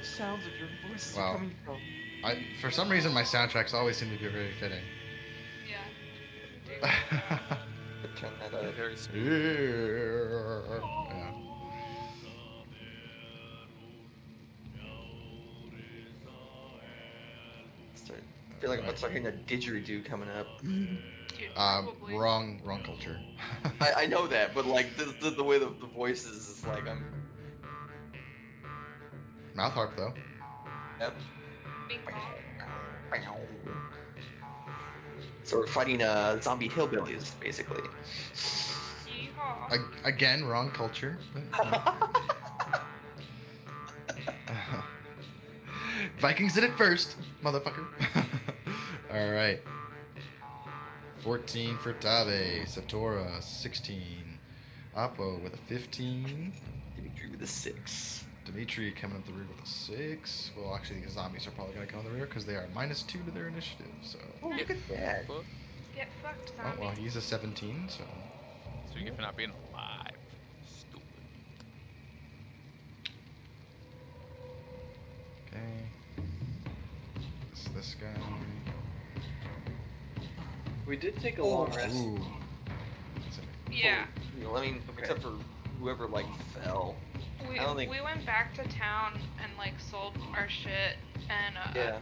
sounds of your voices Wow. are coming from? For some reason, my soundtracks always seem to be very fitting. Yeah. Turn that up. Very smooth. Yeah. I feel like I'm about to start hearing a didgeridoo coming up. Dude, probably. Wrong culture. I know that, but like the way the voices is like I'm. Mouth harp though. Yep. Bing bong. So we're fighting zombie hillbillies, basically. Yeehaw. Again, wrong culture. Vikings did it first, motherfucker. All right. 14 for Tabe. Satora, 16. Appo with a 15. Dimitri with a 6. Dimitri coming up the rear with a 6. Well, actually, the zombies are probably going to come on the rear because they are -2 to their initiative. So. Oh, look at that. Get fucked, Oh, zombie. well, he's a 17, so. So you get for not being alive. Stupid. Okay. This guy. We did take a long rest. Ooh. Yeah. You know, I mean, except for whoever like fell. We, I don't think- we went back to town and like sold our shit and Yeah.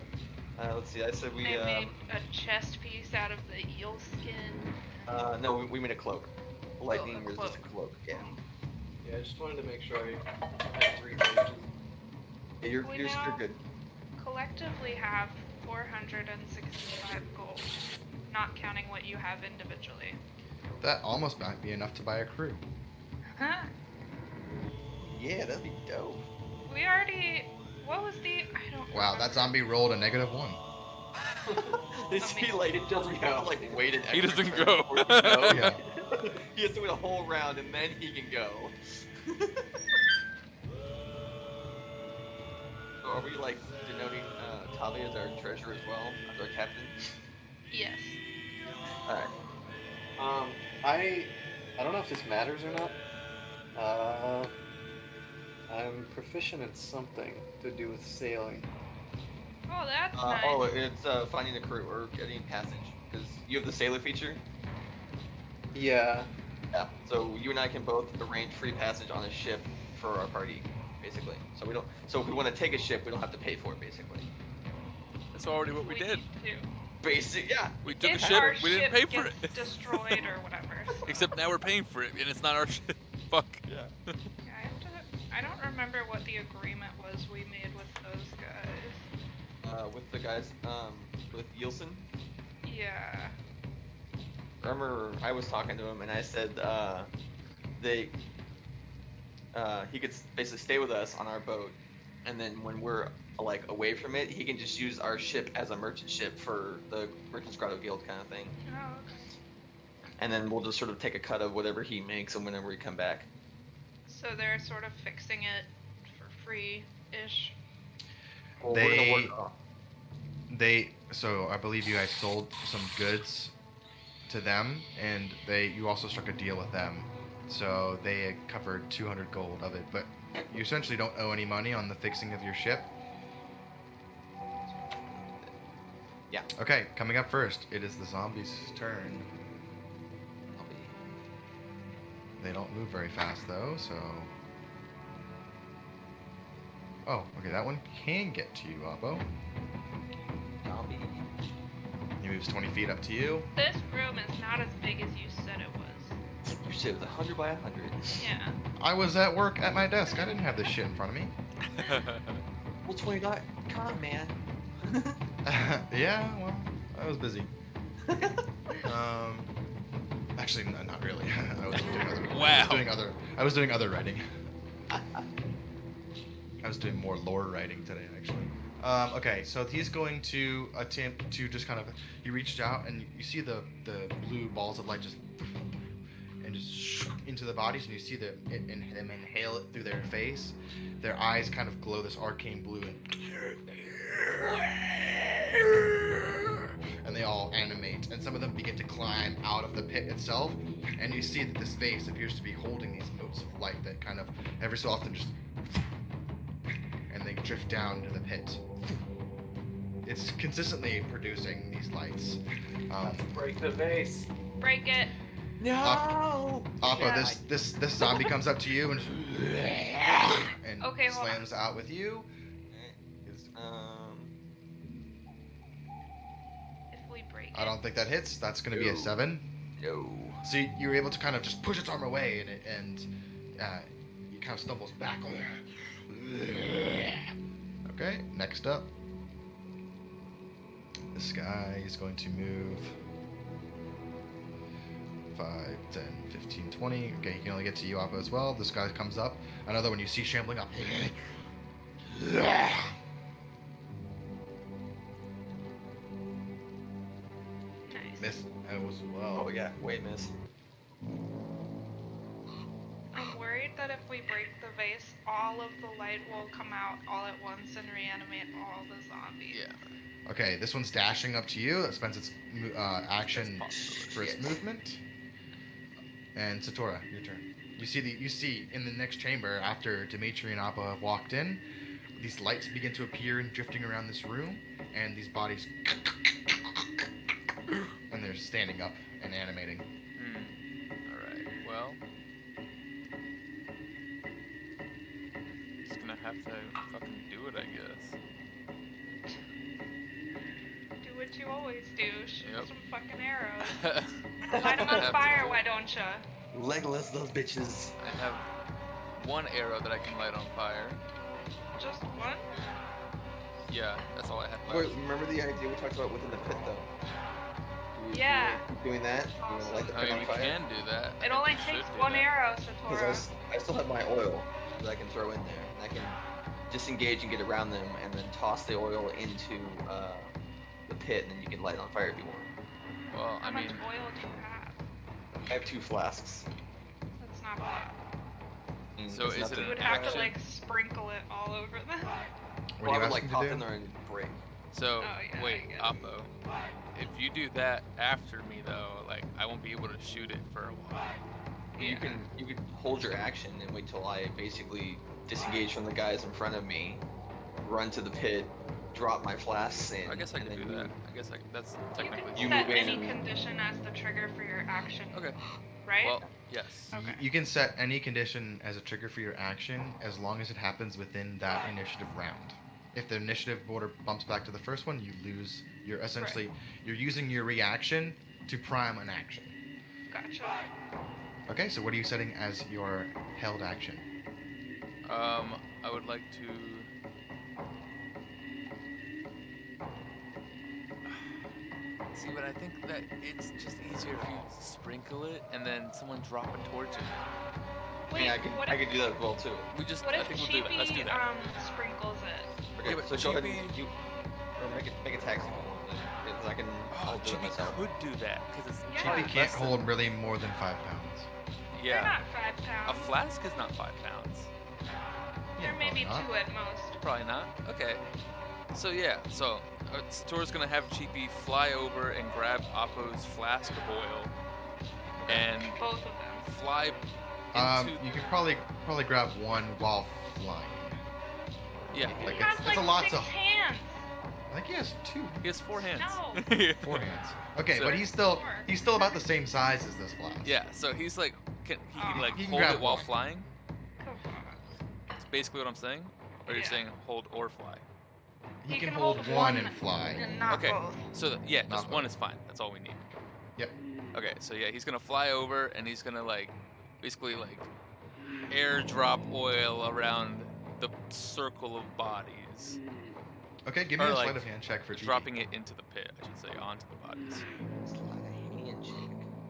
Let's see. I said we. they made a chest piece out of the eel skin. No, we made a cloak. Lightning a resistant cloak. Yeah. Yeah, I just wanted to make sure I had 3 pages. Yeah, you're We you're now good. collectively have 465 gold, not counting what you have individually. That almost might be enough to buy a crew. Huh? Yeah, that'd be dope. We already. What was the? I don't. Wow, that zombie rolled a -1. He like it doesn't go. Like waited. He extra doesn't turn go. before he can go. Yeah. He has to wait a whole round and then he can go. So are we like denoting Talia as our treasurer as well, as our captain? Yes. Alright. I don't know if this matters or not. I'm proficient in something to do with sailing. Oh, that's nice. Oh, it's finding a crew or getting passage. Because you have the sailor feature. Yeah. Yeah. So you and I can both arrange free passage on a ship for our party, basically. So we don't. So if we want to take a ship, we don't have to pay for it, basically. That's already what we did. need to. Basic. Yeah. We took a If ship, our we didn't ship pay for gets it. destroyed or whatever. Except now we're paying for it, and it's not our ship. Fuck. Yeah. Yeah, I don't remember what the agreement was we made with those guys. With the guys, with Yilson. Yeah. Remember, I was talking to him and I said, he could basically stay with us on our boat, and then when we're like away from it, he can just use our ship as a merchant ship for the Merchant's Grotto Guild kind of thing. Oh, okay. And then we'll just sort of take a cut of whatever he makes and whenever we come back. So they're sort of fixing it for free-ish. Well, So I believe you guys sold some goods to them, and you also struck a deal with them. So they had covered 200 gold of it, but you essentially don't owe any money on the fixing of your ship. Yeah. Okay, coming up first, it is the zombies' turn. They don't move very fast though, so. Oh, okay, that one can get to you, Appo. He moves 20 feet up to you. This room is not as big as you said it was. Your ship is 100 by 100. Yeah. I was at work at my desk. I didn't have this shit in front of me. Well, 20 guy, come on, man. Yeah, well, I was busy. Actually, not really. I was doing other. Wow. I was doing other writing. I was doing more lore writing today, actually. Okay, so he's going to attempt to just kind of. He reached out and you see the blue balls of light just and just into the bodies, and you see them inhale it through their face. Their eyes kind of glow this arcane blue, and they all animate, and some of them begin to climb out of the pit itself, and you see that this vase appears to be holding these motes of light that kind of every so often just, and they drift down to the pit. It's consistently producing these lights. Break the vase. Break it. No. Appo, Yeah. this zombie comes up to you and Okay, hold on. slams out with you. If we break it. I don't think that hits. That's going to be a 7. No. So you're able to kind of just push its arm away, and it kind of stumbles back. Okay, next up. This guy is going to move 5, 10, 15, 20. Okay, he can only get to you, Appo, as well. This guy comes up. Another one you see shambling up. Nice. Miss as well. Oh yeah, wait, miss. I'm worried that if we break the vase, all of the light will come out all at once and reanimate all the zombies. Yeah. Okay, this one's dashing up to you. It spends its action for its Shit. movement. And Satora, your turn. You see in the next chamber, after Dimitri and Appo have walked in, these lights begin to appear and drifting around this room, and these bodies, and they're standing up and animating. Alright, well. Just gonna have to fucking do it, I guess. Do what you always do. Shoot Yep. some fucking arrows. Light them on fire, why don't ya? Legolas, those bitches. I have one arrow that I can light on fire. Just one? Yeah, that's all I had left. Wait, remember the idea we talked about within the pit, though? Do we Yeah. keep doing that? Do you want to light the I pit mean, on we fire? can do that. It I only think we takes should do one that. arrow, Because Satora. I still have my oil that I can throw in there, and I can disengage and get around them, and then toss the oil into the pit, and then you can light it on fire if you want. Well, How I mean, much oil do you have? I have 2 flasks. That's not a lot. So it's is nothing. it You would an have to action? like sprinkle it all over them. What Well, are I you would like asking pop to in do? there and break. so, Oh, yeah, I wait, get it. Appo. If you do that after me, though, like, I won't be able to shoot it for a while. You can hold your action and wait till I basically disengage from the guys in front of me, run to the pit, drop my flasks in. I guess I and could then do that. you- I guess that's You technically. can You set move in any and- condition as the trigger for your action, Okay. right? Well, yes. Okay. You can set any condition as a trigger for your action as long as it happens within that initiative round. If the initiative border bumps back to the first one, you lose. You're essentially you're using your reaction to prime an action. Gotcha. Okay, so what are you setting as your held action? I would like to. See, but I think that it's just easier if you sprinkle it and then someone drop a torch in it. Wait, yeah, what I if, could do that as well too. We just. what I if think we'll do that. Let's do Chiipi that. sprinkles it? Okay, Yeah, but so go ahead Chiipi- and you or make it tax if you want, because I can. I'll Oh, do it Chiipi myself. could do that because it's Yeah. probably Chiipi can't less than- hold really more than 5 pounds. They're Yeah, not 5 a pounds. flask is not 5 pounds. They're maybe probably not. 2 at most. Probably not. Okay. So yeah, Satora's gonna have Chiipi fly over and grab Appo's flask of oil and Both of them. fly into. You could probably grab one while flying. Yeah, Like He has it's like a lot 6 to. hands. I think he has 2. he has 4 hands. No. 4 hands. Okay, So- but he's still about the same size as this flask. Yeah, so he's like, he can like He can hold grab it while one. flying. Come on. That's basically what I'm saying. Or you're Yeah. saying hold or fly. He He can can hold hold one one and fly. And not Okay. both. So yeah, Not just one both. is fine. That's all we need. Yep. Okay, so yeah, he's gonna fly over and he's gonna like, basically like, airdrop oil around the circle of bodies. Okay, give me Or a like, sleight of hand check for Chiipi. dropping it into the pit, I should say, onto the bodies. Handshake.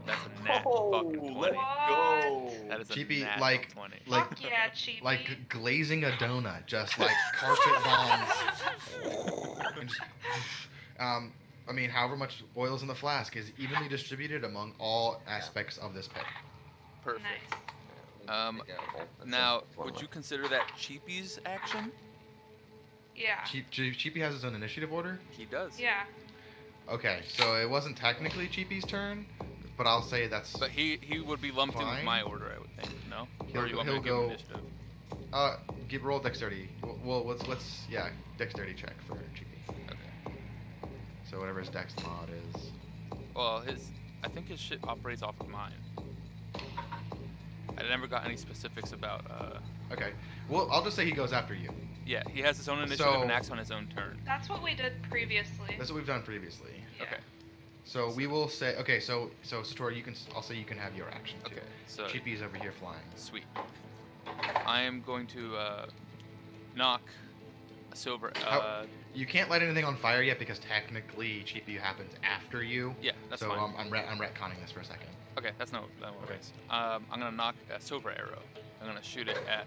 That's a nat Oh, fucking 20. let's go. That is a Chiipi, nat like- 20. Like Fuck yeah, Chiipi. like glazing a donut, just like carpet bombs. And just, I mean, however much oil's in the flask is evenly distributed among all aspects of this pit. Perfect. Nice. Now, would you consider that Chiipi's action? Yeah. Chiipi has his own initiative order. He does. Yeah. Okay, so it wasn't technically Chiipi's turn, but I'll say that's. But he would be lumped in with Fine. my order, I would think. No? He'll- or you want me to he'll give him go- initiative? roll dexterity. Well, let's dexterity check for Chiipi. Okay. So whatever his dex mod is. Well, I think his shit operates off of mine. I never got any specifics about. Okay. Well, I'll just say he goes after you. Yeah, he has his own initiative So- and acts on his own turn. That's what we did previously. That's what we've done previously. Yeah. Okay. So we will say, okay. So Satora, I'll say you can have your action too. Okay. So Chiipi's over here flying. sweet. I am going to knock a silver. You can't light anything on fire yet because technically Chiipi happens after you. Yeah, that's so fine. I'm retconning this for a second. Okay, that's no Okay. worries. I'm gonna knock a silver arrow. I'm gonna shoot it at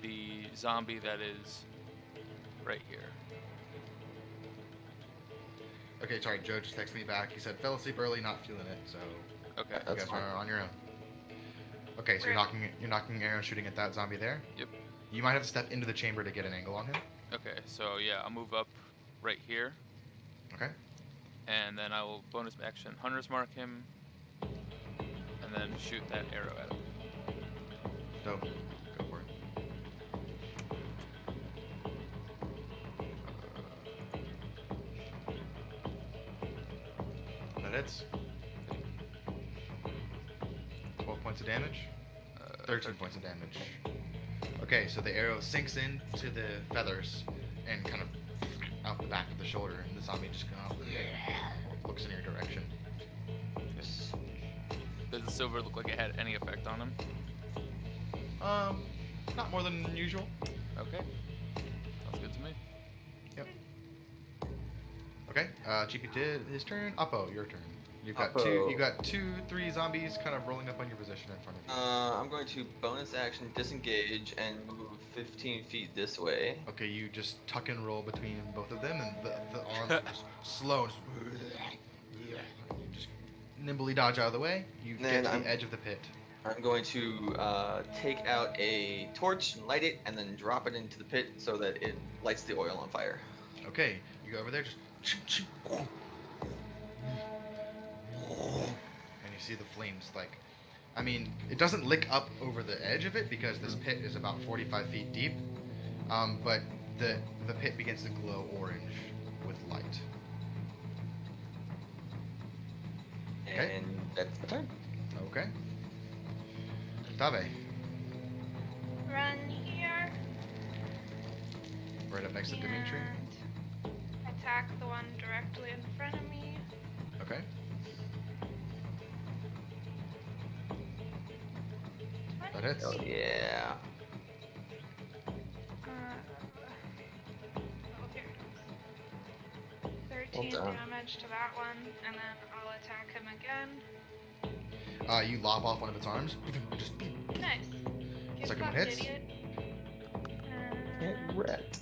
the zombie that is right here. Okay, sorry. Joe just texted me back. He said fell asleep early, not feeling it. So Okay. you That's guys fine. are on your own. Okay, so you're knocking an arrow, shooting at that zombie there. Yep. You might have to step into the chamber to get an angle on him. Okay. So yeah, I'll move up right here, Okay. and then I will bonus action Hunter's Mark him, and then shoot that arrow at him. Dope. Go for it. That hits. 12 points of damage. 13 points of damage. Okay, so the arrow sinks into the feathers and kind of out the back of the shoulder, and the zombie just kind of looks in your direction. Yes. Does the silver look like it had any effect on him? Not more than usual. Okay. Sounds good to me. Yep. Okay, Chiipi did his turn. Appo, your turn. You've got Appo. you got 2-3 zombies kind of rolling up on your position in front of you. I'm going to bonus action disengage and move 15 feet this way. Okay, you just tuck and roll between both of them, and the arms are just slow. You just nimbly dodge out of the way. You Then get to I'm- the edge of the pit. I'm going to take out a torch, light it, and then drop it into the pit so that it lights the oil on fire. Okay, you go over there, just and you see the flames. Like, I mean, it doesn't lick up over the edge of it because this pit is about 45 feet deep. But the pit begins to glow orange with light. Okay. And that's the turn. Okay. Tave, Run here. right up next to Dimitri. And attack the one directly in front of me. Okay. That hits. Oh yeah. Oh, here it is. 13 Well done. damage to that one, and then I'll attack him again. You lop off one of its arms. Just Nice. Get Second one fucked, hits. idiot. Get wrecked.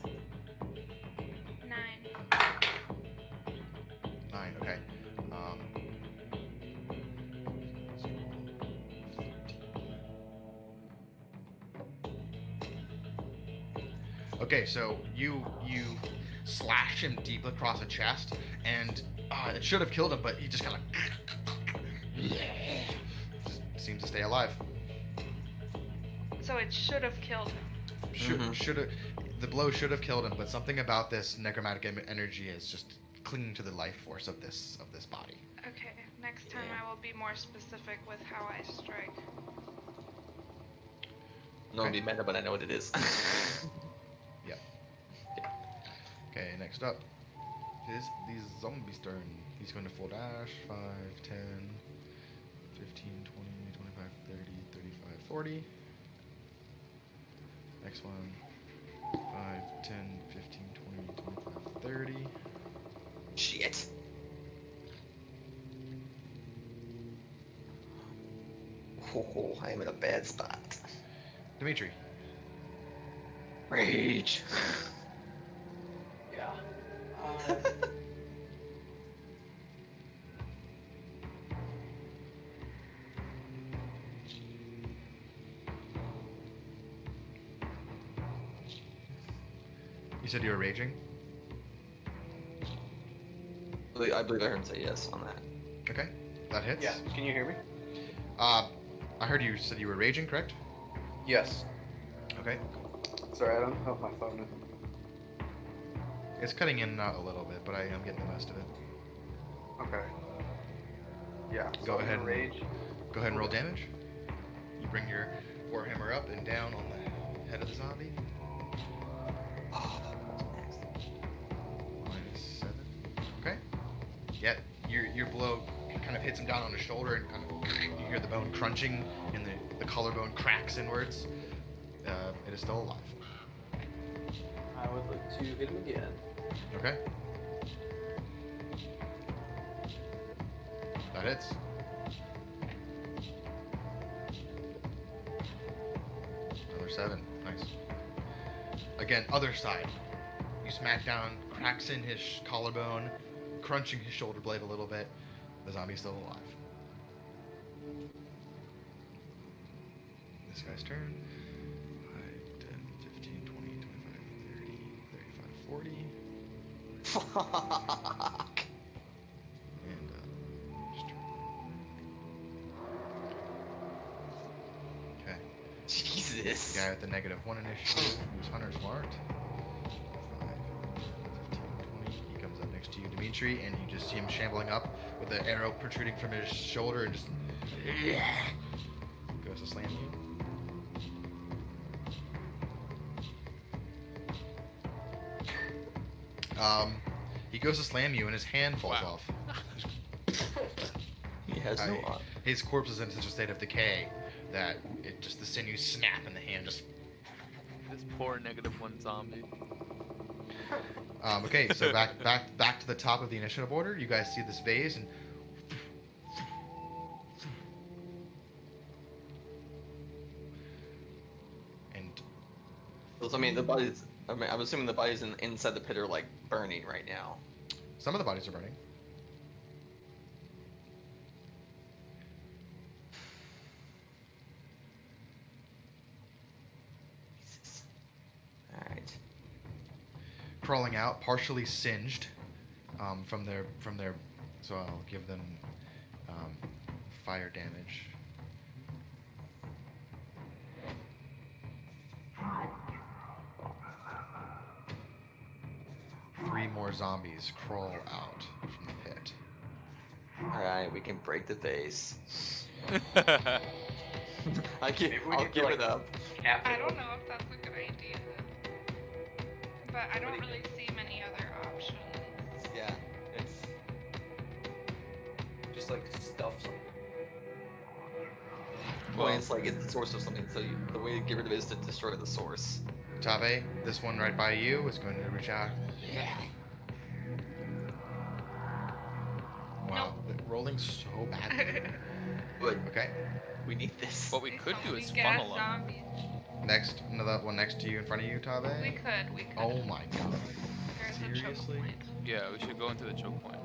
9. 9. Okay. Okay, so you slash him deep across the chest, and it should have killed him, but he just kind of seems to stay alive. So it should have killed him. Should have the blow should have killed him, but something about this necromantic energy is just clinging to the life force of this body. Okay, next time I will be more specific with how I strike. No one be meta, but I know what it is. Okay, next up is the zombie's turn. He's going to full dash 5, 10, 15, 20, 25, 30, 35, 40. Next one 5, 10, 15, 20, 25, 30. Shit. Oh, I am in a bad spot. Dimitri. Rage. Yeah. You said you were raging? I believe I heard him say yes on that. Okay, that hits. Yeah. Can you hear me? I heard you said you were raging, correct? Yes. Okay. Sorry, I don't have my phone. It's cutting in and out a little bit, but I am getting the most of it. Okay. Yeah. Go so I'm ahead gonna and- rage. Go ahead and roll damage. You bring your warhammer up and down on the head of the zombie. Oh, that's nasty. -7. Okay. Yeah, your blow kind of hits him down on his shoulder, and kind of you hear the bone crunching, and the collarbone cracks inwards. It is still alive. I would like to hit him again. Okay. That hits. Another 7. Nice. Again, other side. You smack down, cracks in his collarbone, crunching his shoulder blade a little bit. The zombie's still alive. This guy's turn. 5, 10, 15, 20, 25, 30, 35, 40. Fuck. And just turn. Okay. Jesus. The guy with the -1 initiative, who's Hunter's marked. 5, 10, 15, 20. He comes up next to you, Dimitri, and you just see him shambling up with the arrow protruding from his shoulder and just goes to slam you. He goes to slam you and his hand falls Wow. off. He has no arm. His corpse is in such a state of decay that the sinews snap and the hand just. This poor -1 zombie. Okay, so back to the top of the initiative order. You guys see this vase and So, I mean, the bodies. I mean, I'm assuming the bodies inside the pit are like burning right now. some of the bodies are burning. Jesus. All right. Crawling out, partially singed from their. So I'll give them fire damage. Three more zombies crawl out from the pit. All right, we can break the vase. Yeah, I'll give Maybe we could, it like, up. I don't know if that's a good idea. But I don't really see many other options. Yeah, it's. Just like stuff something. Well, it's like it's the source of something. So the way to get rid of it is to destroy the source. Tabe, this one right by you is going to reach out. Wow, rolling so badly. But Okay, we need this. what we could do is Gas funnel them. zombies. next, another one next to you, in front of you, Tabe. We could. Oh my god. There's a choke Seriously? point. Yeah, we should go into the choke point.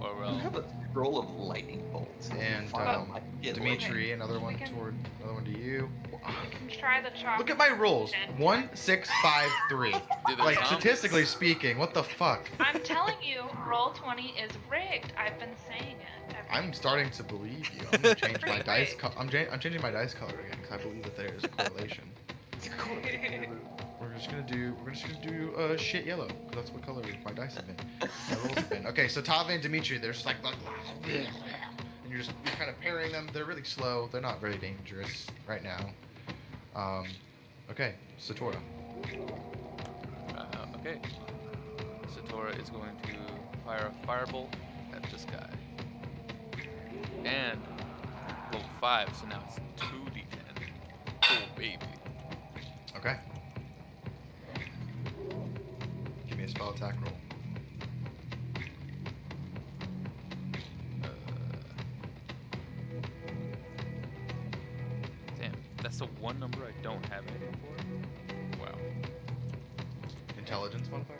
Or You have a scroll of lightning bolts. And Wow, I get Dimitri, another one We can- another one to you. We can try the chalk. Look at my rolls. 1, 6, 5, 3. Do the Like zombies- statistically speaking, what the fuck? I'm telling you, roll 20 is rigged. I've been saying it. I'm starting to believe you. I'm gonna change my dice. I'm changing my dice color again because I believe that there is a correlation. We're just gonna do shit yellow because that's what color my dice have been. My rolls have been. Okay, so Tave and Dimitri, they're just like, and you're kind of parrying them. They're really slow. They're not very dangerous right now. Okay, Satora. Okay. Satora is going to fire a firebolt at this guy. And level 5, so now it's 2d10. Oh baby. Okay. Give me a spell attack roll. Damn, that's the one number I don't have anything for. Wow. Intelligence modifier.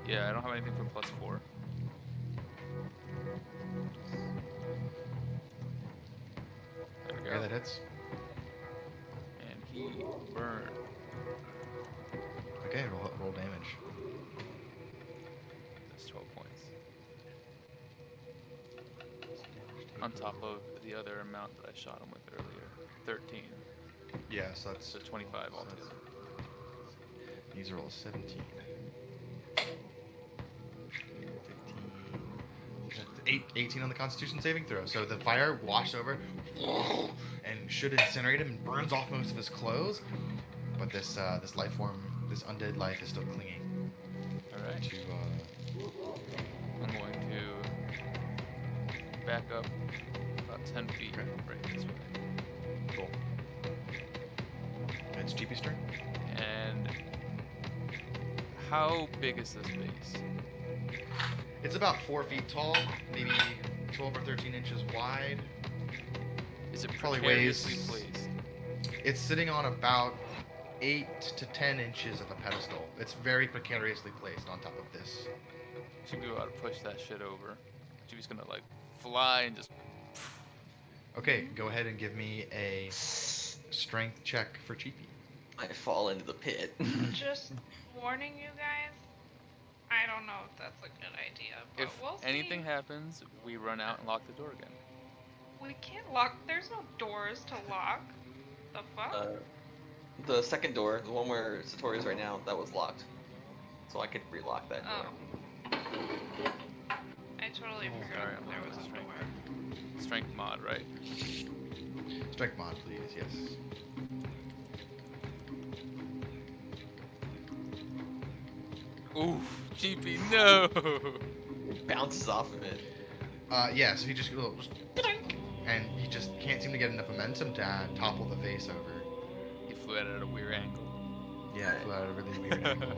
Yeah, I don't have anything for +4. There we Okay, go. that hits. And he burned. Okay, roll damage. That's 12 points. On top of the other amount that I shot him with earlier. 13. Yeah, so that's So 25 altogether. These are all 17. 18 on the Constitution saving throw. So the fire washed over and should incinerate him and burns off most of his clothes. But this this life form, this undead life, is still clinging Alright. to. I'm going to back up about 10 feet Okay. right this way. Cool. It's Chiipi's turn. And how big is this base? It's about 4 feet tall, maybe 12 or 13 inches wide. Is it Probably precariously weighs- placed? It's sitting on about 8 to 10 inches of a pedestal. It's very precariously placed on top of this. Should be able to push that shit over. Chiipi's gonna like fly and just. Okay, go ahead and give me a strength check for Chiipi. I fall into the pit. Just warning you guys. I don't know if that's a good idea, but If we'll see. anything happens, we run out and lock the door again. We can't lock. There's no doors to lock. The fuck? The second door, the one where Satori is right now, that was locked. So I could relock that door. I totally Oh, forgot sorry, that there I'm was a strength. door. Strength mod, right? Strength mod, please, yes. Oof, Chiipi, no! It bounces off of it. Yeah, so he just goes, and he just can't seem to get enough momentum to topple the face over. He flew out at a weird angle. Yeah, it flew out at a really weird angle.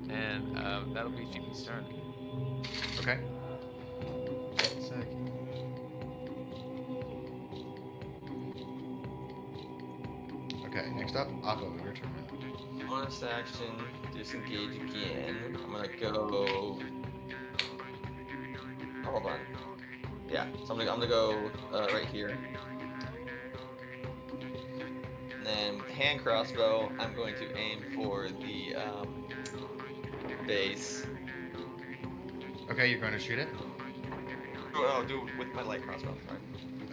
And that'll be Chiipi's turn. Okay. 1 second. Okay, next up, Appo, your turn. Bonus action, disengage again. I'm gonna go. Oh, hold on. Yeah, so I'm gonna go right here. And then with hand crossbow, I'm going to aim for the base. Okay, you're going to shoot it. Oh, I'll do it with my light crossbow. Sorry.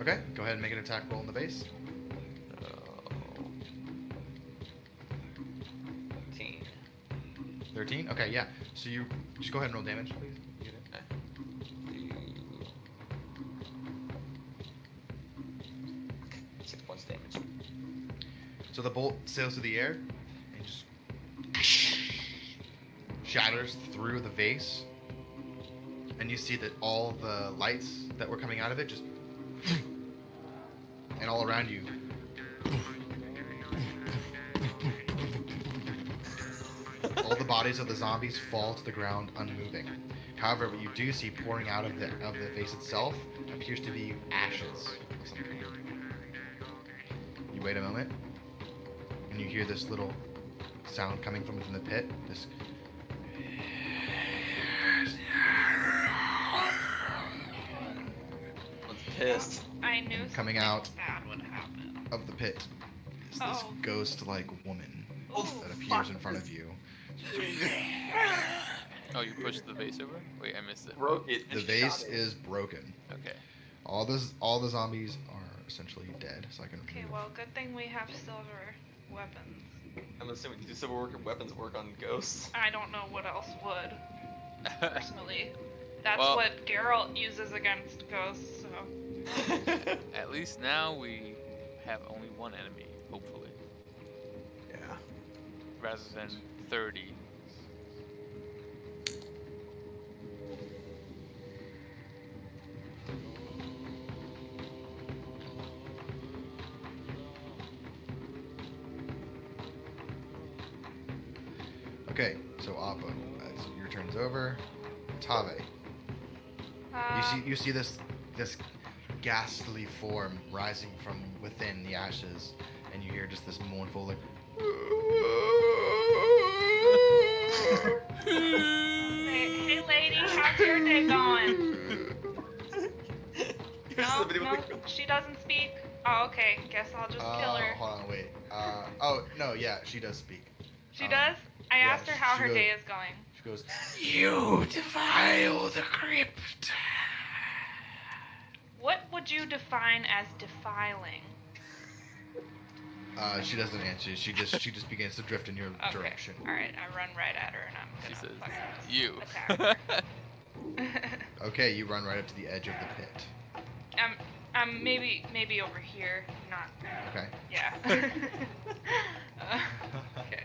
Okay, go ahead and make an attack roll on the base. 13. 13? Okay, yeah. So you just go ahead and roll damage, please. You get it. Okay. 6 points damage. So the bolt sails through the air and just shatters through the vase. And you see that all the lights that were coming out of it just and all around you. All the bodies of the zombies fall to the ground unmoving. However, what you do see pouring out of the vase itself appears to be ashes of some kind. You wait a moment, and you hear this little sound coming from within the pit. This I'm pissed. I knew Coming something out. bad would happen. of the pit is this Oh. ghost-like woman Oh, that appears fuck. in front of you. Oh, you pushed the vase over? Wait, I missed it. Broke it. The and vase shot it. is broken. Okay. All the zombies are essentially dead, so I can Okay, remove. well, good thing we have silver weapons. I'm assuming do silver weapons work on ghosts? I don't know what else would, personally. That's Well- what Geralt uses against ghosts, so. At least now we have only one enemy, hopefully, Yeah. rather than 30. Okay, so Appo, as your turn's over. Tave, you see this ghastly form rising from within the ashes, and you hear just this mournful like. Hey lady, how's your day going? Here's No, the video no, with the- she doesn't speak. Oh, okay. Guess I'll just kill her. Hold on, wait. Oh no, yeah, she does speak. She does? I yeah, asked her how she her goes- day is going. She goes, "You defile the crypt." What would you define as defiling? She doesn't answer. She just begins to drift in your Okay. direction. All right. I run right at her, and I'm She gonna says, fucking "You." attack her. Okay, you run right up to the edge of the pit. I'm maybe over here, not. Okay. Yeah. Okay.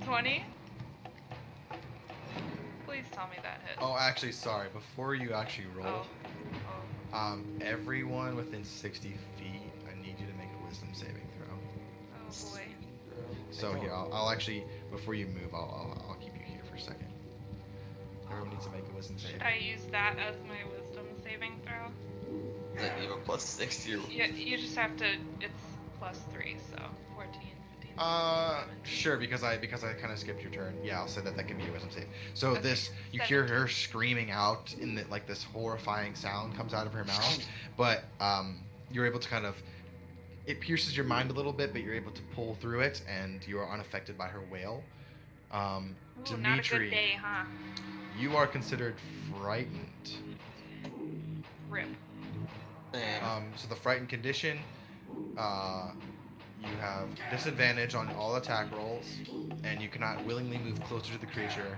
20. Please tell me that hits. Oh, actually, sorry. Before you actually roll, Oh. everyone within 60 feet, I need you to make a wisdom saving throw. Oh boy. So here, I'll actually, before you move, I'll keep you here for a second. Everyone needs to make a wisdom saving. Should I use that as my wisdom saving throw? That you have a +6 to your. Yeah, you just have to. It's +3, so 14, 15. Sure, because I kind of skipped your turn. Yeah, I'll say that can be a wisdom save. So Okay, this, you hear her screaming out, in the, like this horrifying sound comes out of her mouth, but you're able to kind of, it pierces your mind a little bit, but you're able to pull through it, and you are unaffected by her wail. Ooh, Dimitri, not a good day, huh? you are considered frightened. Rip. So the frightened condition, you have disadvantage on all attack rolls, and you cannot willingly move closer to the creature.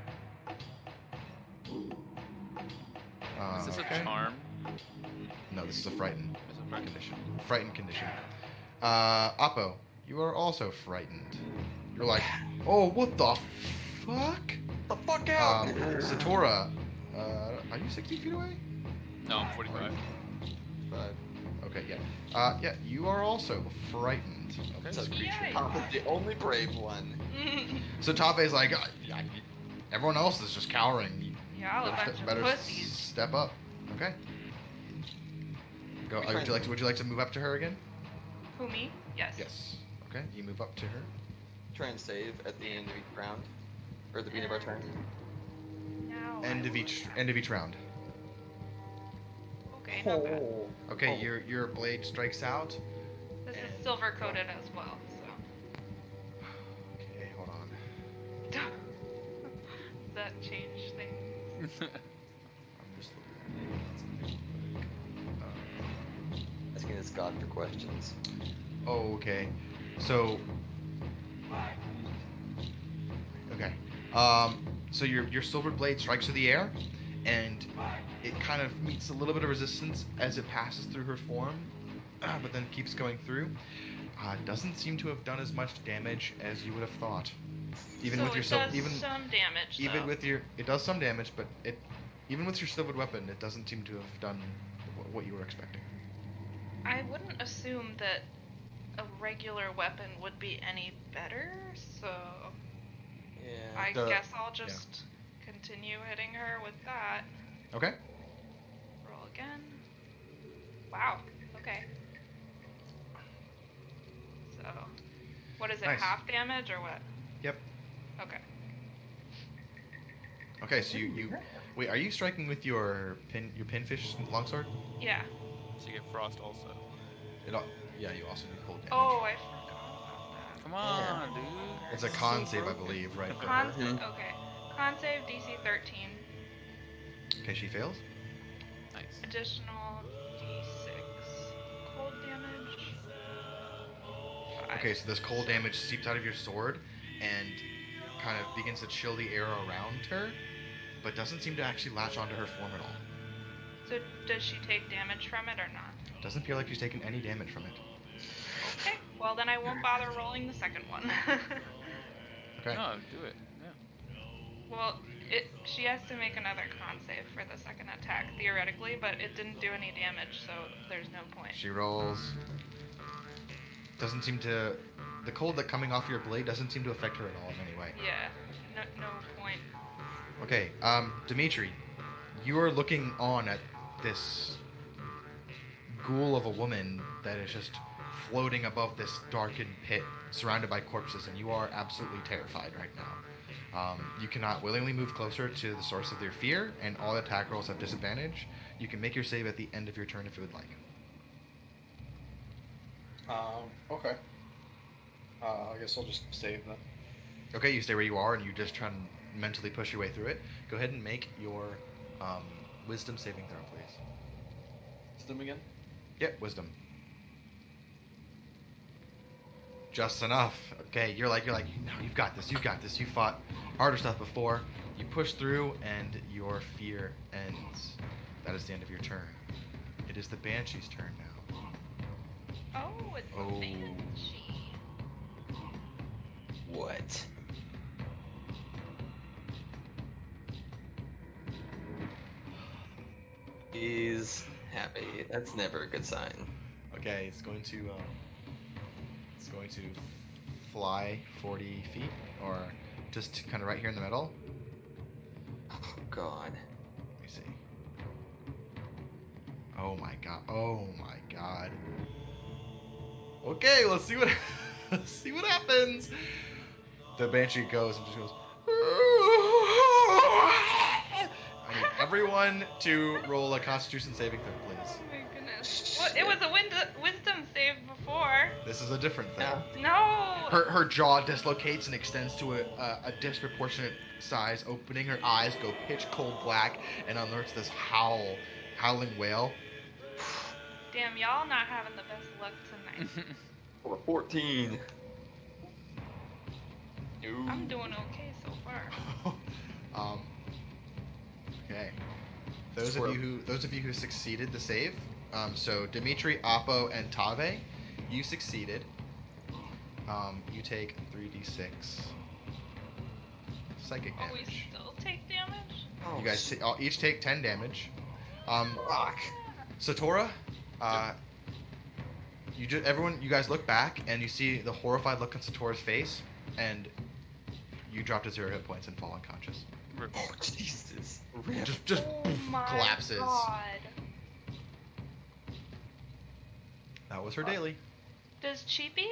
Is this Okay. a charm? No, this is a frightened Is it frightened? condition. Frightened condition. Appo, you are also frightened. You're like, oh, what the fuck? The fuck out! Satora, are you 60 feet away? No, I'm 45. But Okay, yeah. Yeah, you are also frightened of this so creature. Yay. Tom is the only brave one. So Tape's like, everyone else is just cowering. Y'all a bunch of Better pussies. step up. Okay. Go. Would you like to move up to her again? Who, me? Yes. Yes. Okay. You move up to her. Try and save at the end of each round, or at the beginning of our turn. Now End I of each will- round. Okay, not bad. Okay. Oh. Your blade strikes out. This And- is silver coated as well, so. Okay. Hold on. Does that change things? I'm just looking at it. Asking this god for questions. Oh, okay. So. Okay. So your silver blade strikes through the air, and it kind of meets a little bit of resistance as it passes through her form, but then keeps going through. Doesn't seem to have done as much damage as you would have thought. Even so with your it does some damage. even though. with your, it does some damage, but even with your silvered weapon, it doesn't seem to have done what you were expecting. I wouldn't assume that a regular weapon would be any better, so Yeah. I The- guess I'll just continue hitting her with that. Okay. Roll again. Wow. Okay. So, what is it? Nice. Half damage or what? Yep. Okay. Okay. So you wait. Are you striking with your pinfish longsword? Yeah. So you get frost also. Yeah. You also do cold damage. Oh, I forgot about that. Come on, dude. It's a It's con so save, I broken. believe, right? for Con her. Mhm. okay. Con save DC 13. Okay. She fails. Nice. Additional D6 cold damage. 5. Okay, so this cold damage seeps out of your sword and kind of begins to chill the air around her, but doesn't seem to actually latch onto her form at all. So does she take damage from it or not? Doesn't feel like she's taken any damage from it. Okay. Well, then I won't bother rolling the second one. Okay. No, do it. Yeah. Well, she has to make another con save for the second attack, theoretically, but it didn't do any damage, so there's no point. She rolls. Doesn't seem to. The cold that coming off your blade doesn't seem to affect her at all in any way. Yeah, no point. Okay, Dimitri, you are looking on at this ghoul of a woman that is just floating above this darkened pit surrounded by corpses, and you are absolutely terrified right now. You cannot willingly move closer to the source of their fear, and all attack rolls have disadvantage. You can make your save at the end of your turn if you would like. Okay. I guess I'll just save then. Okay, you stay where you are, and you just try and mentally push your way through it. Go ahead and make your wisdom saving throw, please. Wisdom again? Yep, wisdom. Just enough. Okay, you're like, no, you've got this. You fought harder stuff before. You push through, and your fear ends. That is the end of your turn. It is the Banshee's turn now. Oh, it's Oh. a banshee. What? He's happy. That's never a good sign. Okay, it's going to fly 40 feet, or just kind of right here in the middle. Oh God. Let me see. Oh my god. Oh my god. Okay, let's see what let's see what happens. The Banshee goes and just goes. I need everyone to roll a Constitution saving throw, please. Oh my goodness. Well, it was a wisdom save before. This is a different thing. Yeah. No. Her jaw dislocates and extends to a disproportionate size, opening her eyes, go pitch cold black, and unearths this howling wail. Damn, y'all not having the best luck tonight. For 14. Ooh. I'm doing okay so far. Okay. Those of you who succeeded the save, so Dimitri, Appo, and Tave, you succeeded. You take 3d6 psychic Oh, we damage. still take damage? Oh, You guys each take 10 damage. rock. Satora, you guys look back and you see the horrified look on Satora's face, and you drop to 0 hit points and fall unconscious. Oh Jesus. Rip. Just Oh my collapses. God. That was her daily. Does Chiipi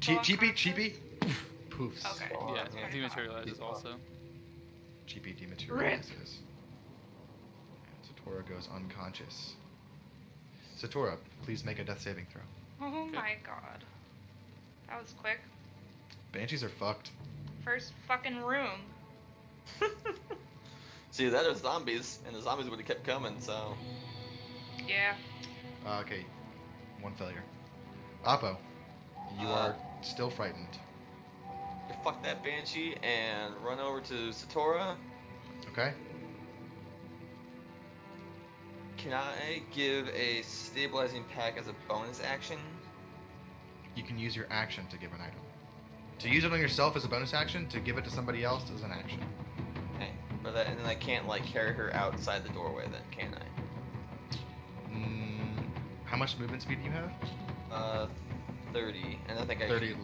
Chiipi, poofs. Okay. Oh, Yeah, That's what I dematerializes also. Chiipi dematerializes. And Satora goes unconscious. Satora, please make a death saving throw. Oh my God. That was quick. Banshees are fucked. First fucking room. See, that are zombies, and the zombies would have kept coming. So. Yeah. Okay, one failure. Appo, you are still frightened. Fuck that banshee and run over to Satora. Okay. Can I give a stabilizing pack as a bonus action? You can use your action to give an item. To use it on yourself as a bonus action, to give it to somebody else as an action. Okay. But that, and then I can't like carry her outside the doorway then, can I? How much movement speed do you have? 30, and I think I 30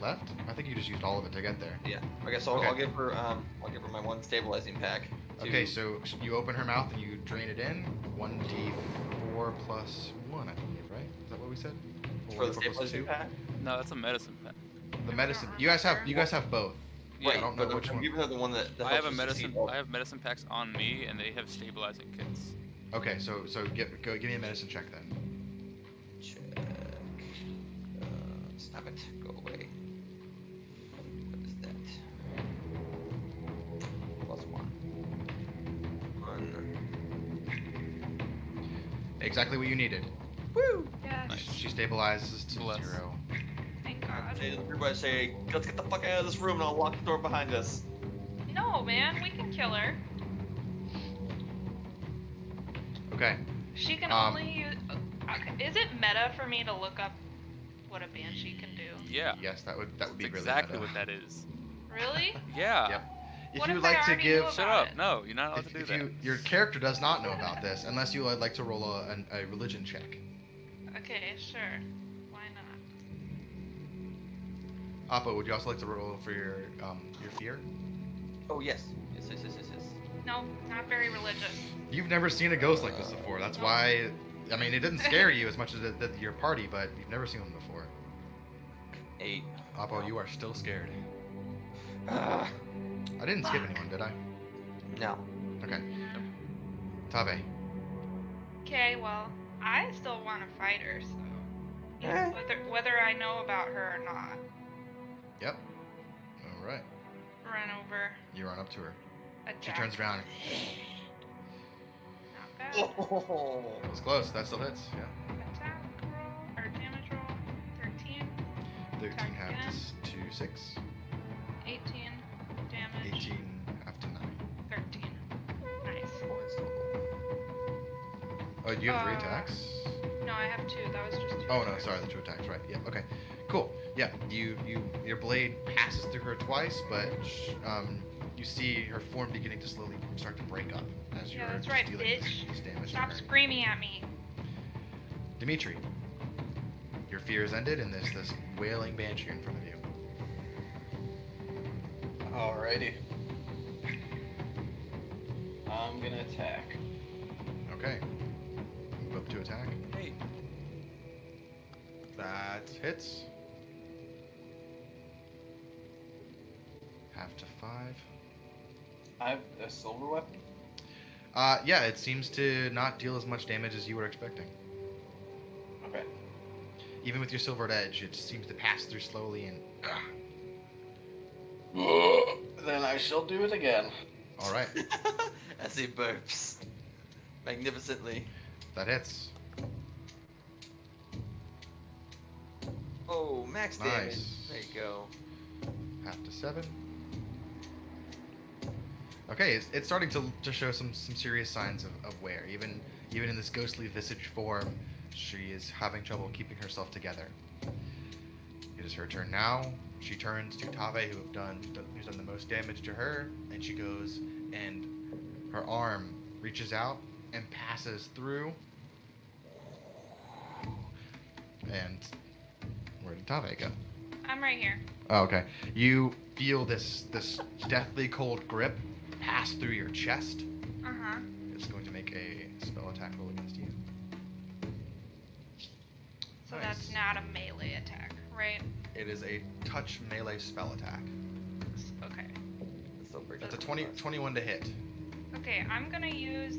left? I think you just used all of it to get there. Yeah. Okay, so Okay. I'll give her my one stabilizing pack. Okay, so you open her mouth and you drain it in. 1d4 plus 1, I believe, right? Is that what we said? for the 1d4 plus stabilizing 2? pack. No, that's a medicine pack. The medicine. You guys have both. Yeah, I don't know but which I'm one. giving her the one that I have helps a her succeed. medicine. I have medicine packs on me, and they have stabilizing kits. Okay, so give me a medicine check then. Check. Stop it. Go away. What is that? +1. 1. Exactly what you needed. Woo! Yes. Nice. She stabilizes to Bless. 0. Thank God. Everybody say, let's get the fuck out of this room and I'll lock the door behind us. No, man, we can kill her. Okay. She can Um, only use. Okay. Is it meta for me to look up what a banshee can do? Yeah. Yes, that would That's be really exactly meta. what that is. Really? Yeah. Yep. If What you if like I to already give, knew Shut about up. it? No, you're not allowed to do if that. your character does not know about this, unless you would like to roll a religion check. Okay, sure. Why not? Appo, would you also like to roll for your fear? Oh, yes. Yes. No, not very religious. You've never seen a ghost like this before. That's why. I mean, it didn't scare you as much as it did your party, but you've never seen one before. 8. Appo, you are still scared. Ah, I didn't skip anyone, did I? no. Okay. Tave. Okay, well, I still want to fight her, so Eh. whether I know about her or not, Yep. All right. run over. You run up to her. Attack. She turns around. Not bad. Oh. It was close. That still hits. Yeah. Attack roll or damage roll. 13. 13 Attack half again. to 6. 18 damage. 18 half to 9. 13. Nice. Points total. Oh, you have 3 attacks? No, I have 2. That was just 2. Oh no, sorry, the 2 attacks, right? Yeah, okay. Cool. Yeah, your blade passes through her twice, but you see her form beginning to slowly start to break up as Yeah, you're that's right, dealing bitch. this damage. Stop to her. screaming at me. Dimitri, your fear is ended, and there's this wailing banshee in front of you. Alrighty. I'm gonna attack. Okay. Move up to attack. Hey. That hits. Half to 5. I have a silver weapon. Yeah, it seems to not deal as much damage as you were expecting. Okay. Even with your silvered edge, it seems to pass through slowly and. Then I shall do it again. All right, As he burps magnificently. that hits. Oh, max damage. Nice. There you go. Half to 7. Okay, it's starting to show some serious signs of wear. Even in this ghostly visage form, she is having trouble keeping herself together. It is her turn now. She turns to Tave, who's done the most damage to her, and she goes and her arm reaches out and passes through. And where did Tave go? I'm right here. Oh, okay. You feel this deathly cold grip pass through your chest. Uh-huh. It's going to make a spell attack roll against you. So Nice. that's not a melee attack, right? It is a touch melee spell attack. Okay. So break That's a that 21 to hit. Okay, I'm gonna use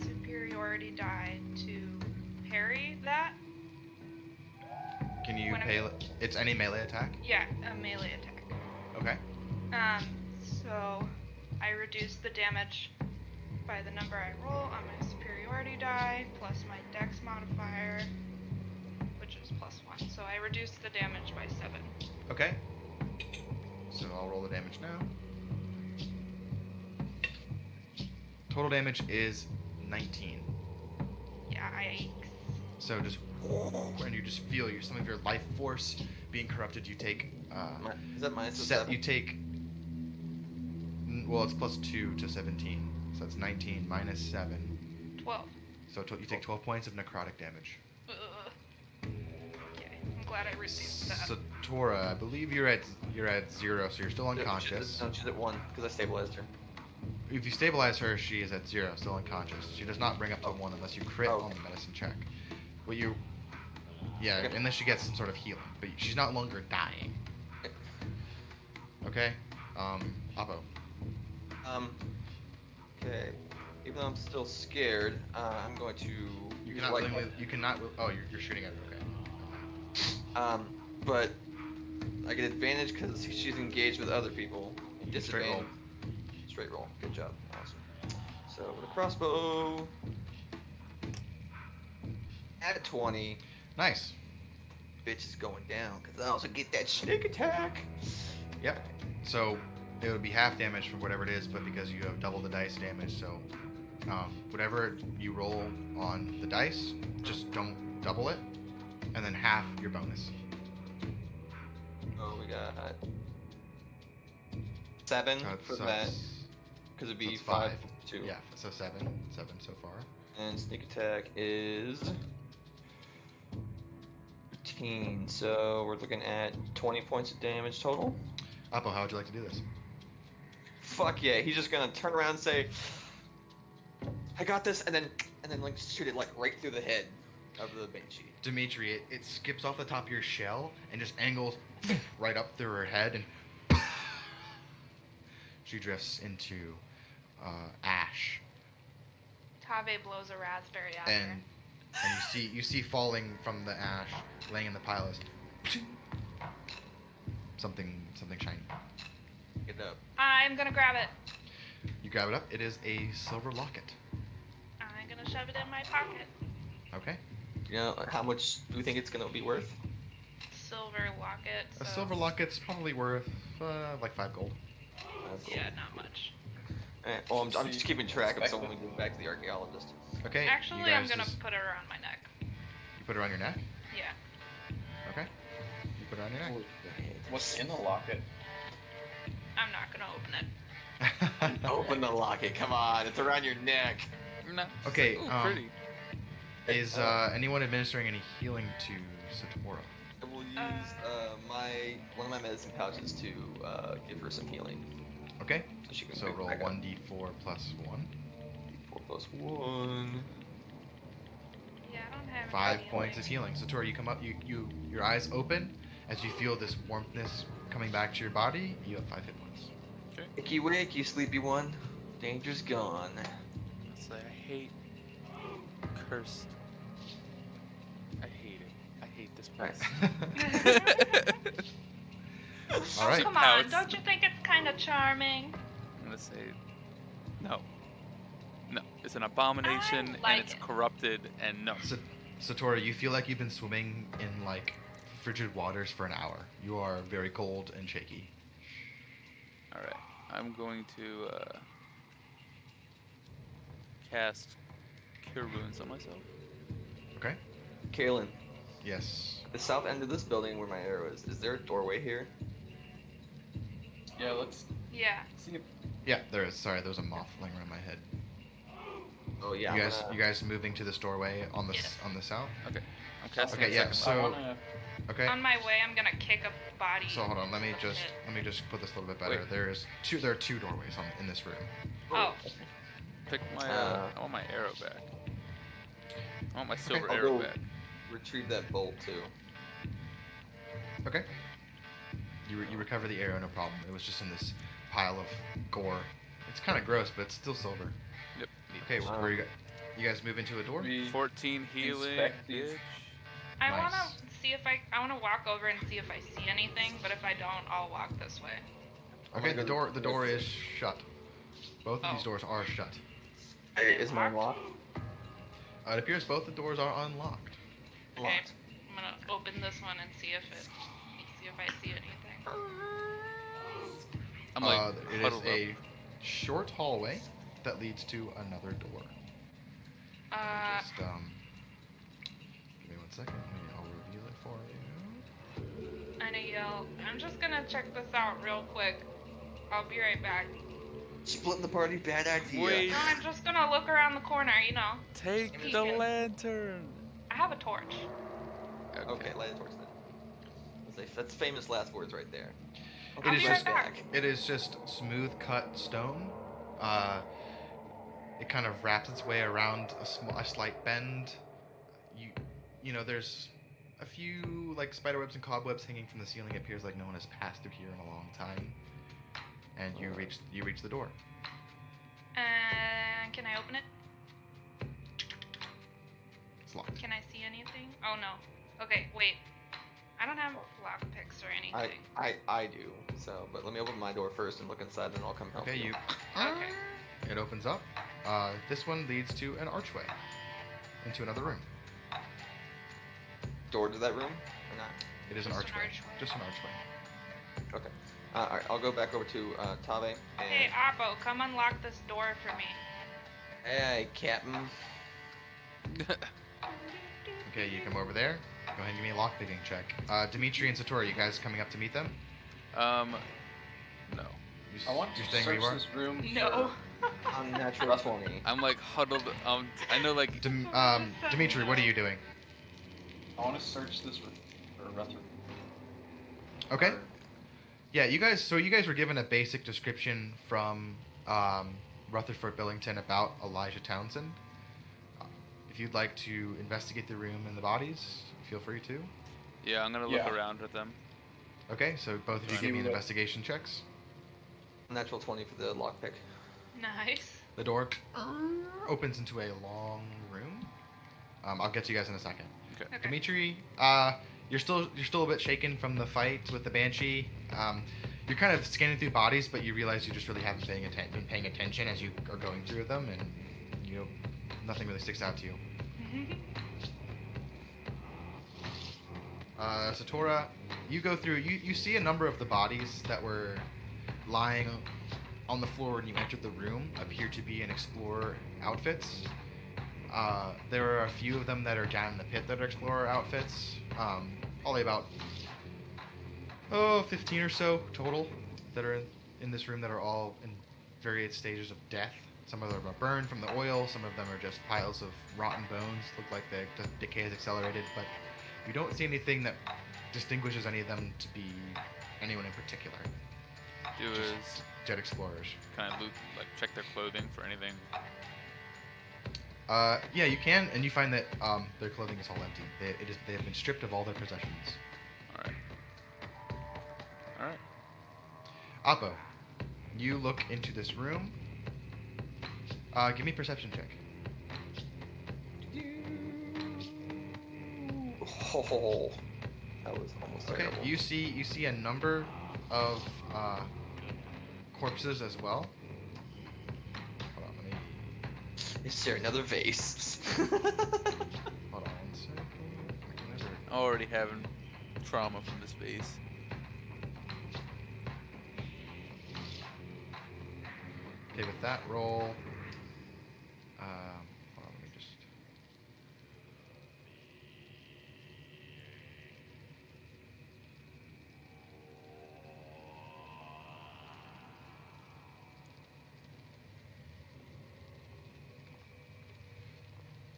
superiority die to parry that. Can you When pay? It's any melee attack. Yeah, a melee attack. Okay. So I reduce the damage by the number I roll on my superiority die plus my dex modifier, which is +1. So I reduce the damage by 7. Okay. So I'll roll the damage now. Total damage is 19. Yikes. So just and you just feel some of your life force being corrupted. You take Is that minus the set. 7? You take. Well, it's +2 to 17, so that's 19 minus 7. 12. So you take 12 points of necrotic damage. Ugh. Okay, I'm glad I reduced that. Satora, I believe you're at 0, so you're still unconscious. No, she's at 1 because I stabilized her. If you stabilize her, she is at 0, still unconscious. She does not bring up to 1 unless you crit Oh. on the medicine check. Well, yeah, Okay. unless she gets some sort of healing, but she's not longer dying. Okay, Appo. Okay. Even though I'm still scared, I'm going to. You use cannot light willingly, you cannot. Oh, you're shooting at her. Okay. But I get advantage because she's engaged with other people. Straight roll. Straight roll. Good job. Awesome. So with a crossbow. At 20. Nice. Bitch is going down because I also get that sneak attack. Yep. So it would be half damage for whatever it is, but because you have double the dice damage, so whatever you roll on the dice, just don't double it, and then half your bonus. Oh, we got 7 for So that it's- because it'd so be it's 5 5. 2. Yeah, so 7 so far. And sneak attack is 15. So we're looking at 20 points of damage total. Appo, how would you like to do this? Fuck yeah, he's just gonna turn around and say, I got this, and then like shoot it like right through the head of the banshee. Dimitri, it skips off the top of your shell and just angles right up through her head, and she drifts into ash. Tave blows a raspberry at And her. you see falling from the ash, laying in the pile is something shiny. Get it up. I'm gonna grab it. You grab it up. It is a silver locket. I'm gonna shove it in my pocket. Okay. You know, how much do we think it's gonna be worth? silver locket. A So silver locket's probably worth like 5 gold. yeah, not much. Alright, well, I'm just keeping track of so when we go back to the archaeologist. Okay. Actually, you I'm guys gonna just- put it around my neck. You put it around your neck. Yeah. Okay. You put it on your neck. What's in the locket? I'm not gonna open it. Open the locket, come on, it's around your neck. No. Okay, Ooh, pretty. pretty. Is anyone administering any healing to Satora? I will use one of my medicine pouches to give her some healing. Okay. So she can So pick roll back up. 1d4 plus 1. 4 plus 1. Yeah, I don't have 5 any points of healing. Satora, you come up. Your eyes open as you feel this warmthness coming back to your body. You have 5 hit points. Icky wake, you sleepy one. Danger's gone. So I hate cursed. I hate it. I hate this place. All right. Come Pouts. on, don't you think it's kind of charming? I'm gonna say no. No, it's an abomination I like and it's it. corrupted and no. Satora, you feel like you've been swimming in like frigid waters for an hour. You are very cold and shaky. All right, I'm going to cast Cure Wounds on myself. Okay. Kaylin, Yes. the south end of this building where my arrow is there a doorway here? Yeah, let's Yeah. see if Yeah, there is. Sorry, there was a moth flying around my head. Oh yeah. You guys moving to this doorway on the Yes. on the south? Okay, I'm casting Okay, a yeah, second so- I one. wanna. Okay. On my way, I'm gonna kick a body. So hold on, let me That's just it. put this a little bit better. Wait. There are two doorways in this room. Oh, Pick my. I want my arrow back. I want my silver I'll arrow go back. retrieve that bolt too. Okay. You recover the arrow, no problem. It was just in this pile of gore. It's kind of gross, but it's still silver. Yep. Okay, where you guys move into a door? We 14 healing. inspect these. Bitch. I Nice. wanna see if I wanna walk over and see if I see anything, but if I don't, I'll walk this way. Okay, I'm the gonna door go- is shut. Both of these Oh. doors are shut. Hey, is mine locked? It appears both the doors are unlocked. Okay, Locked. I'm gonna open this one and see if I see anything. I'm like it is huddled a up. short hallway that leads to another door. Just give me 1 second. I'll reveal it for you. I'm gonna yell. I'm just gonna check this out real quick. I'll be right back. Splitting the party, bad idea. Wait. No, I'm just gonna look around the corner. You know, Take the Peeking. lantern. I have a torch. Okay, light a torch then. That's famous last words right there. I'll is be just- right back. It is just smooth cut stone. It kind of wraps its way around a slight bend. You know, there's a few like spiderwebs and cobwebs hanging from the ceiling. It appears like no one has passed through here in a long time. And you reach the door. And can I open it? It's locked. Can I see anything? Oh no. Okay, wait. I don't have lock picks or anything. I do. So, but let me open my door first and look inside, then I'll come help Okay, you. Okay. It opens up. This one leads to an archway into another room. Door to that room or not? It is an Just an archway. archway. Just an archway. Okay. Alright, I'll go back over to Tave. Hey, And Appo, come unlock this door for me. hey, Captain. Okay, you come over there. Go ahead and give me a lockpicking check. Dimitri and Satora, you guys coming up to meet them? No. I want You're to staying where you search are? this room. No. I'm natural 20. I'm like huddled. I know like. Dimitri, what are you doing? I want to search this room for Rutherford. Okay. Yeah, you guys were given a basic description from Rutherford Billington about Elijah Townsend. If you'd like to investigate the room and the bodies, feel free to. Yeah, I'm gonna look Yeah. around with them. Okay, so both of you See give me what- investigation checks. Natural 20 for the lockpick. Nice. The door opens into a long room. I'll get to you guys in a second. Okay. Okay. Dimitri, you're still a bit shaken from the fight with the banshee. You're kind of scanning through bodies, but you realize you just really haven't been paying attention as you are going through them, and nothing really sticks out to you. Satora, you go through. You see a number of the bodies that were lying on the floor when you entered the room appear to be in explorer outfits. There are a few of them that are down in the pit that are explorer outfits. Probably about 15 or so total that are in this room that are all in various stages of death. Some of them are burned from the oil. Some of them are just piles of rotten bones. Look like the decay has accelerated, but you don't see anything that distinguishes any of them to be anyone in particular. Just dead explorers. kind of loot, like check their clothing for anything. Yeah, you can, and you find that their clothing is all empty. They have been stripped of all their possessions. All right. Appo, you look into this room. Give me a perception check. Oh, that was almost Okay, terrible. you see a number of corpses as well. Hold on, let me. Is there another vase? Hold on one second. I can never. Already having trauma from this base. Okay, with that roll. Hold on, let me just.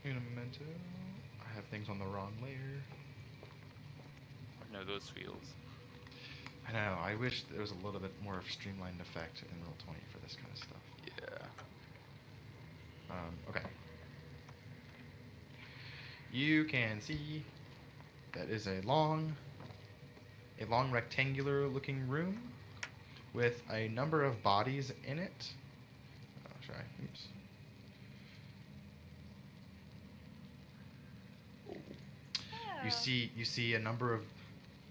In a memento. I have things on the wrong layer. I know those feels. I know. I wish there was a little bit more of a streamlined effect in Roll20 for this kind of stuff. Yeah. Okay. You can see that is a long rectangular looking room with a number of bodies in it. Oh, sorry. Oops. You see a number of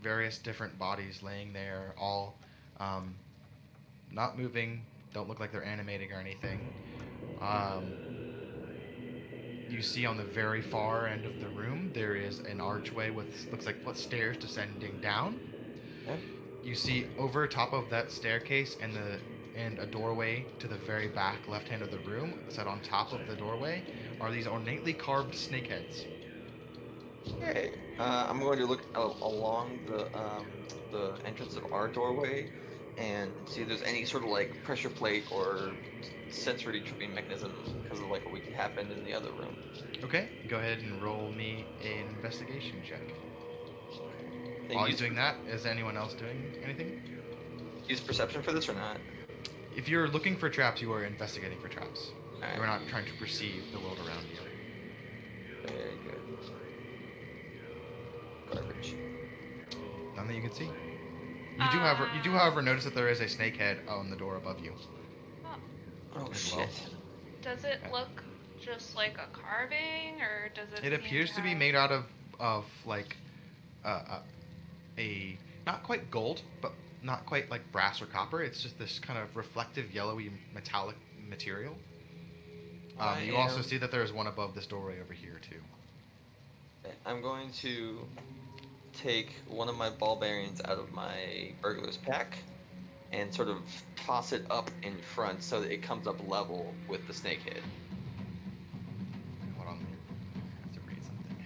various different bodies laying there, all not moving, don't look like they're animating or anything. You see on the very far end of the room there is an archway with looks like stairs descending down. Okay. You see over top of that staircase and a doorway to the very back left hand of the room. Set on top of the doorway are these ornately carved snake heads. Okay. I'm going to look along the entrance of our doorway and see if there's any sort of like pressure plate or sensory tripping mechanism because of like what happened in the other room. Okay, go ahead and roll me an investigation check. They While you're use- doing that, is anyone else doing anything? Use perception for this or not? If you're looking for traps, you are investigating for traps. Alright. You're not trying to perceive the world around you. Very good. Garbage. None that you can see. You do, however, notice that there is a snake head on the door above you. Oh, Oh As shit. well. does it look just like a carving, or does it? It seem appears to be have- made out of like a not quite gold, but not quite like brass or copper. It's just this kind of reflective yellowy metallic material. You also see that there's one above this doorway over here too. I'm going to take one of my Barbarians out of my burglar's pack and sort of toss it up in front so that it comes up level with the snake head. Hold on, I have to read something.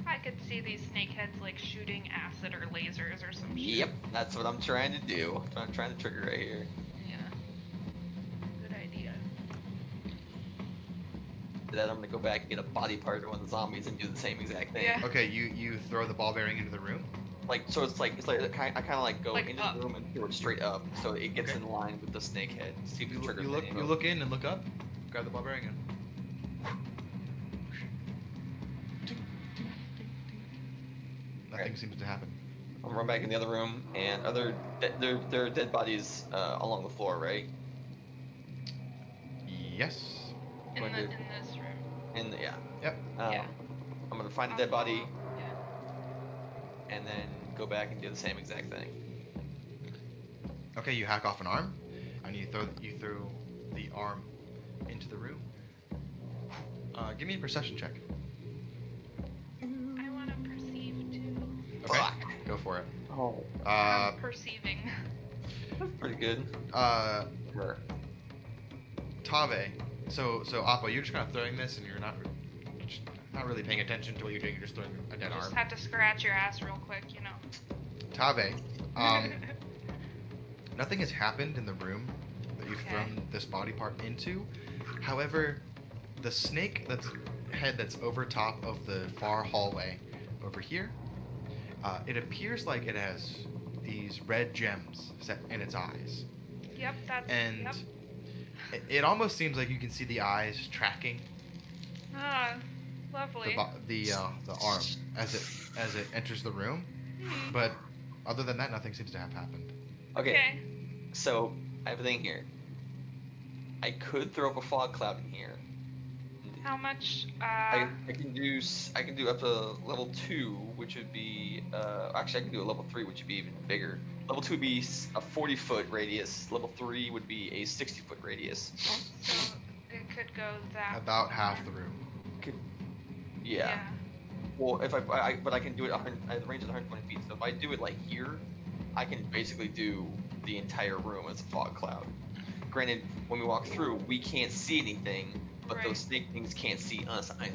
I could see these snakeheads like shooting acid or lasers or some shit. Yep, that's what I'm trying to do. That's what I'm trying to trigger right here. Yeah. Good idea. Then I'm gonna go back and get a body part of one of the zombies and do the same exact thing. Yeah. Okay, you throw the ball bearing into the room. Like so, it's like I kind of like go Like into up. the room and throw it straight up, so it gets Okay. in line with the snake head. See if You it look, triggers you look, any of you them. look in and look up. Grab the ball bearing and. Nothing Right. seems to happen. I'll run back in the other room, and there are dead bodies along the floor, right? Yes. In Going to- this room. Yeah. Yep. Yeah. I'm gonna find a dead body Yeah. and then go back and do the same exact thing. Okay, you hack off an arm, and you throw the arm into the room. Give me a perception check. I want to perceive too. Okay. Fuck. Go Go for it. Oh, Perceiving. that's pretty good. Sure. Tave. So Appo, you're just kind of throwing this, and you're not really paying attention to what you're doing. You're just throwing a dead You just arm. had to scratch your ass real quick, you know. Tave. Nothing has happened in the room that you've thrown this body part into. However, the snake that's over top of the far hallway over here, it appears like it has these red gems set in its eyes. Yep, that's. And Yep. it almost seems like you can see the eyes tracking Ah, lovely. the arm as it enters the room. Hmm. But other than that, nothing seems to have happened. Okay, so I have a thing here. I could throw up a fog cloud in here. How much? I can do up to level 2, which would be actually I can do a level 3, which would be even bigger. Level 2 would be a 40-foot radius. Level 3 would be a 60-foot radius. So it could go that. About half the room. Yeah. Well, if but I can do it. The range is 120 feet. So if I do it like here, I can basically do the entire room as a fog cloud. Granted, when we walk through, we can't see anything, but Right. those snake things can't see us either.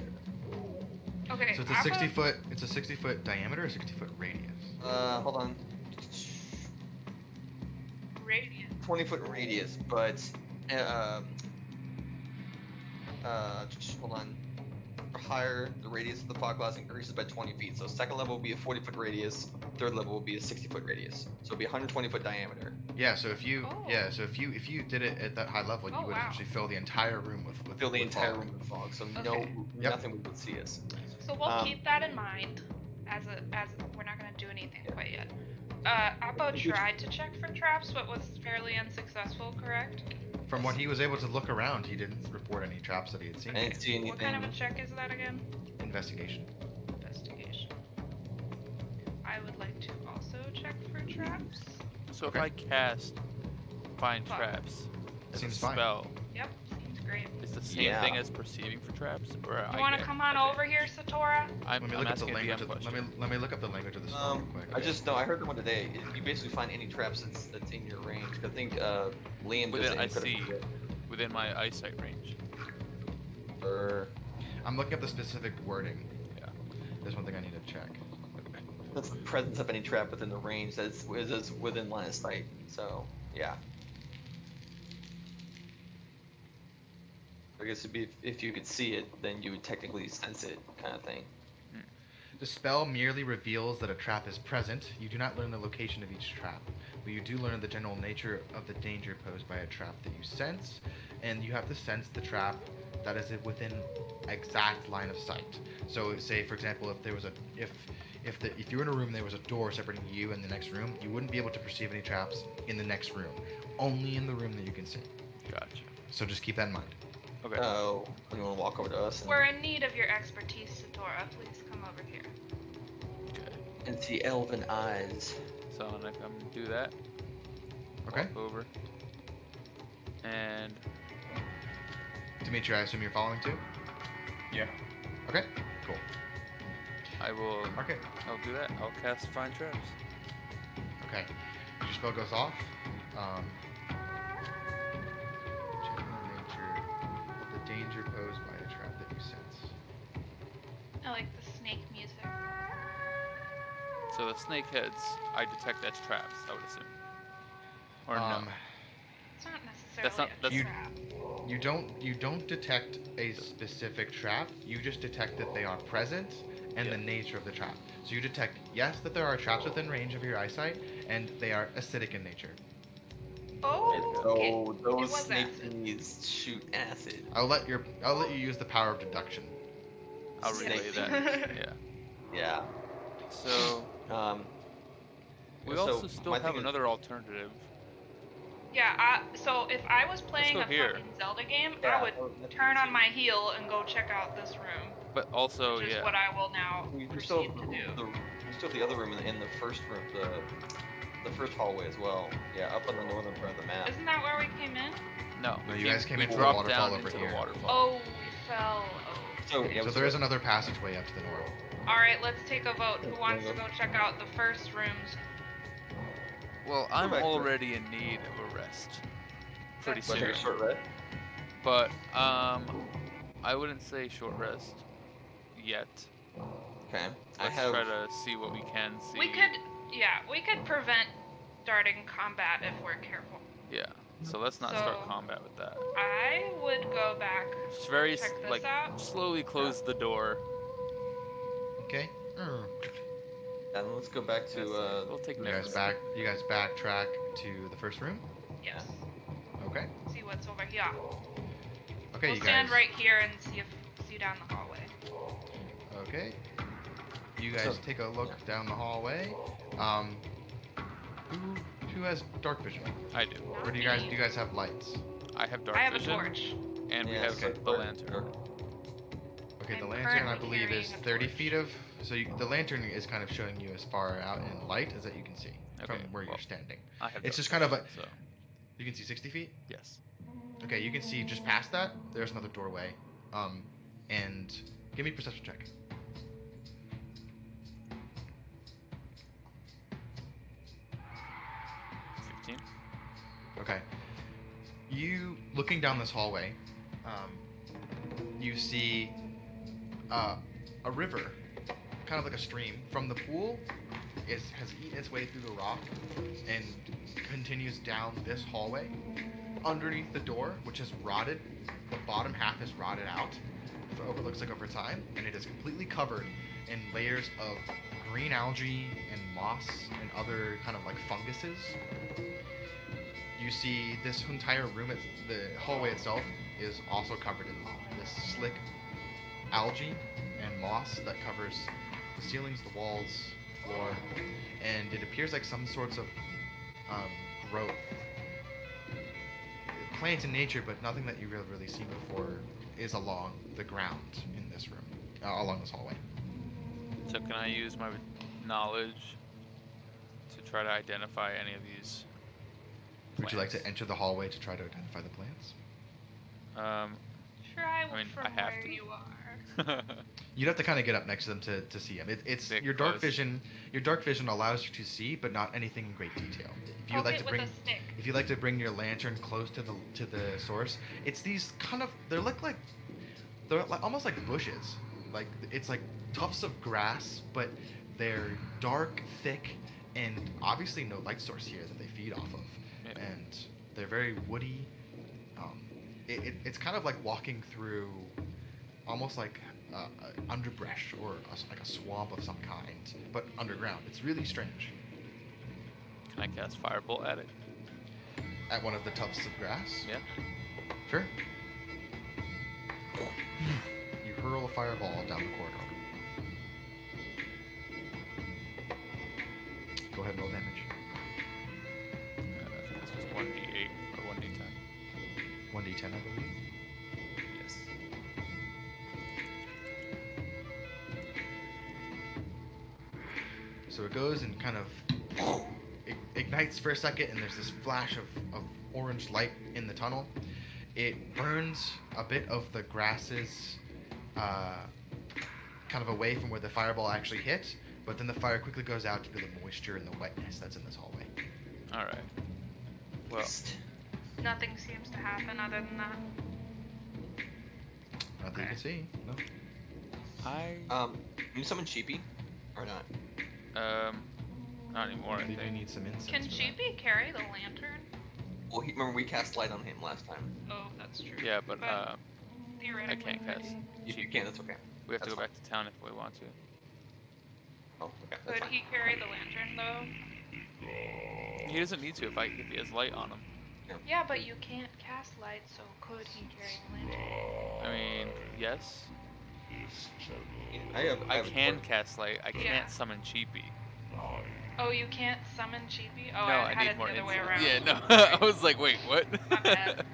Okay. So it's a 60-foot. It's a 60-foot diameter or 60-foot radius. Hold on. Radiant. 20-foot radius, but hold on. For higher, the radius of the fog clouds increases by 20 feet. So second level will be a 40-foot radius. Third level will be a 60-foot radius. So it'll be 120-foot diameter. Yeah. So if you Oh. so if you did it at that high level, you Oh, would wow. actually fill the entire room with Fill the with entire fog. room with fog. So Okay. Yep. nothing would see us. So we'll Um, keep that in mind. As we're not gonna do anything quite yet. Appo tried to check for traps, but was fairly unsuccessful. Correct? From what he was able to look around, he didn't report any traps that he had seen. I didn't see anything. What kind of a check is that again? Investigation. Investigation. I would like to also check for traps. So Okay. if I cast Find Fuck. Traps as Seems a fine. spell, Yep, seems great. it's the same Yeah. thing as perceiving for traps, or You want to come on over here, Satora? I'm, Let me I'm look up the asking a language. DM question. Let me look up the language of the spell real quick. I heard the one today. You basically find any traps that's in your range. I think Liam does Within, it I incredibly see. good. Within my eyesight range. Or I'm looking up the specific wording. Yeah. There's one thing I need to check. that's the presence of any trap within the range that's is within line of sight. So yeah. I guess it'd be if you could see it, then you would technically sense it, kind of thing. The spell merely reveals that a trap is present. You do not learn the location of each trap, but you do learn the general nature of the danger posed by a trap that you sense, and you have to sense the trap that is within exact line of sight. So, say for example, if there was if you were in a room and there was a door separating you and the next room, you wouldn't be able to perceive any traps in the next room, only in the room that you can see. Gotcha. So just keep that in mind. Okay. Oh, you want to walk over to us We're in need of your expertise, Satora. Please come over here. Okay. and see elven eyes? So I'm gonna come do that. Okay. Walk over. And Dimitri, I assume you're following too. Yeah. Okay. Cool. I will. Okay. I'll do that. I'll cast Find Traps. Okay. Your spell goes off. Checking the nature of the danger posed by a trap that you sense. I like the snake music. So the snake heads, I detect as traps, I would assume. Or no. It's not necessarily That's not- a that's- trap. You don't detect a specific trap. You just detect that they are present and the Yeah. nature of the trap. So you detect, yes, that there are traps within range of your eyesight, and they are acidic in nature. Oh, So okay. those It was snake acid. thingies shoot acid. I'll let you use the power of deduction. I'll snake relay that. thingies. Yeah. Yeah. So we so also still my have thing is- another alternative. Yeah, so if I was playing go a here. fucking Zelda game, Yeah, I would that's turn what on my heel and go check out this room, But also, which is yeah. what I will now we still proceed have to do. we still have the other room in the first room, the first hallway as well. Yeah, up on the northern part of the map. Isn't that where we came in? No, No, we you guys came we into the dropped waterfall down over into here. the waterfall. Oh, we fell. Oh. So okay. yeah, So there is another passageway up to the north. Alright, let's take a vote. Who wants to go check out the first rooms? Well, I'm back to it. already in need of a rest. Pretty Want to soon. take a short rest? But I wouldn't say short rest yet. Okay. Let's try to see what we can see. We could prevent starting combat if we're careful. Yeah. So let's not start combat with that. I would go back. Just very check this like out. slowly close the door. Okay. And let's go back to We'll take You guys notes. You guys backtrack to the first room. Yes. Okay. See what's over here. Okay, We'll you stand guys. right here and see down the hallway. Okay. You guys take a look down the hallway. Who has dark vision? I do. Or do you guys have lights? I have dark I have vision. a torch. And we Yeah, have okay. the lantern. Okay, the I'm lantern I currently believe is carrying a 30 torch. feet of. So the lantern is kind of showing you as far out in light as that you can see from Okay, where well, you're standing. I have It's dark just kind of a. vision, so You can see 60 feet. yes. Okay, you can see just past that. There's another doorway. And give me a perception check. Okay. You looking down this hallway, you see a river, kind of like a stream from the pool. Has eaten its way through the rock and continues down this hallway. Underneath the door, which is rotted, the bottom half is rotted out. It looks like over time, and it is completely covered in layers of green algae and moss and other kind of like funguses. You see this entire room, the hallway itself is also covered in this slick algae and moss that covers the ceilings, the walls, the floor, and it appears like some sorts of growth. Plants in nature, but nothing that you've really seen before is along the ground in this room, along this hallway. So can I use my knowledge to try to identify any of these plants? Would you like to enter the hallway to try to identify the plants? Try I mean, from I have where to. you are. You'd have to kind of get up next to them to see them. It's Stick your dark close. vision. Your dark vision allows you to see, but not anything in great detail. If you Poke like it to with bring, a stick. if you like to bring your lantern close to the source, it's these kind of they're like almost like bushes. Like it's like tufts of grass, but they're dark, thick, and obviously no light source here that they feed off of. Yeah. And they're very woody. It's kind of like walking through almost like underbrush or like a swamp of some kind, but underground. It's really strange. Can I cast Firebolt at it? At one of the tufts of grass? Yeah. Sure. You hurl a fireball down the corridor. Go ahead and roll damage. I think it's just 1d8 or 1d10. 1d10, I believe. Yes. So it goes and kind of ignites for a second, and there's this flash of orange light in the tunnel. It burns a bit of the grasses kind of away from where the fireball actually hit, but then the fire quickly goes out due to the moisture and the wetness that's in this hallway. All right. Well, Nothing seems to happen other than that. Nothing you can see. No. I Can you summon Chiipi or not? not anymore. I I think you think. need some incense. Can for that. Chiipi carry the lantern? Well, remember we cast light on him last time. Oh, that's true. Yeah, but But theoretically, can't cast. If you can, that's okay. We have to That's go back to town if we want to. Oh, okay. That's Could fine. he carry the lantern though? He doesn't need to if he has light on him. Yeah, but you can't cast light, so could he carry the lantern? I mean, yes. Yeah, I I have a can torch. cast light. I Yeah. can't summon Chiipi. Oh, you can't summon Chiipi? Oh, No, I I had need it more the other way insight. around. Yeah, no. I was like, wait, what? My bad.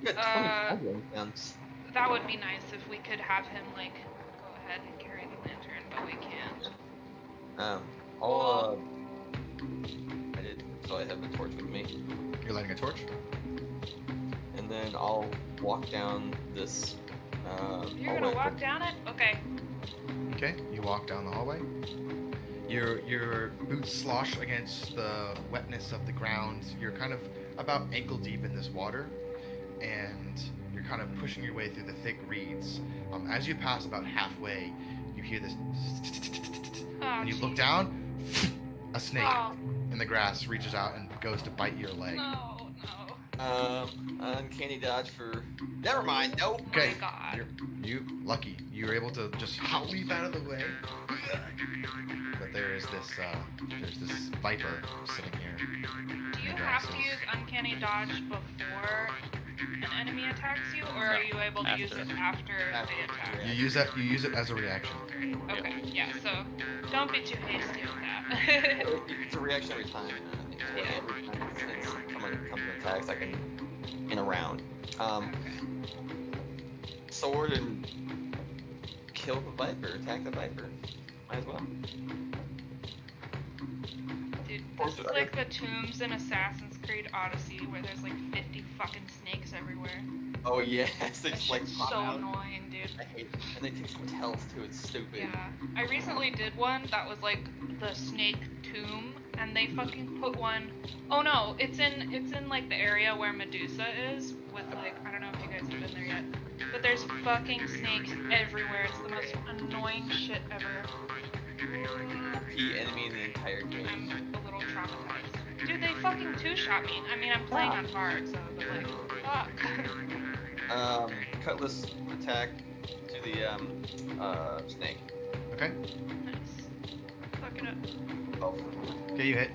You got 20 goblin incense. That would be nice if we could have him, like, go ahead and carry the lantern, but we can't. I'll I did. So I have the torch with me, You're lighting a torch? and then I'll walk down this. You're gonna hallway. walk down it? Okay. Okay, you walk down the hallway. Your boots slosh against the wetness of the ground. You're kind of about ankle deep in this water, and you're kind of pushing your way through the thick reeds. As you pass about halfway, you hear this, Oh, and you look jeez. down. A snake Oh, in the grass reaches out and goes to bite your leg. no, no. Uncanny dodge for. Never mind. Nope. Okay, My God. you lucky. You were able to just leap out of the way. But there's this viper sitting here. Do you have to use uncanny dodge before an enemy attacks you, or are you able to use it after they attack? You use it as a reaction. Okay, yeah, so don't be too hasty with that. It's a reaction every time. Every time it's comes to attacks, I can in a round. Sword and kill the viper. Attack the viper. Might as well. Dude, this is like the tombs in Assassin's Creed Odyssey where there's like 50 fucking snakes everywhere. Oh yes, they That just like shit's pop so out. annoying, dude. I hate it. And they take some tells too. It's stupid. Yeah, I recently did one that was like the snake tomb, and they fucking put one. Oh no, it's in like the area where Medusa is. With like, I don't know if you guys have been there yet, but there's fucking snakes everywhere. It's the most annoying shit ever. Repeat enemy in the entire game. I'm a little traumatized. Dude, they fucking two-shot me. I mean, I'm playing on hard, so but like, fuck. Cutlass attack to the snake. Okay. Nice. Fuck it up. Oh. Okay, you hit.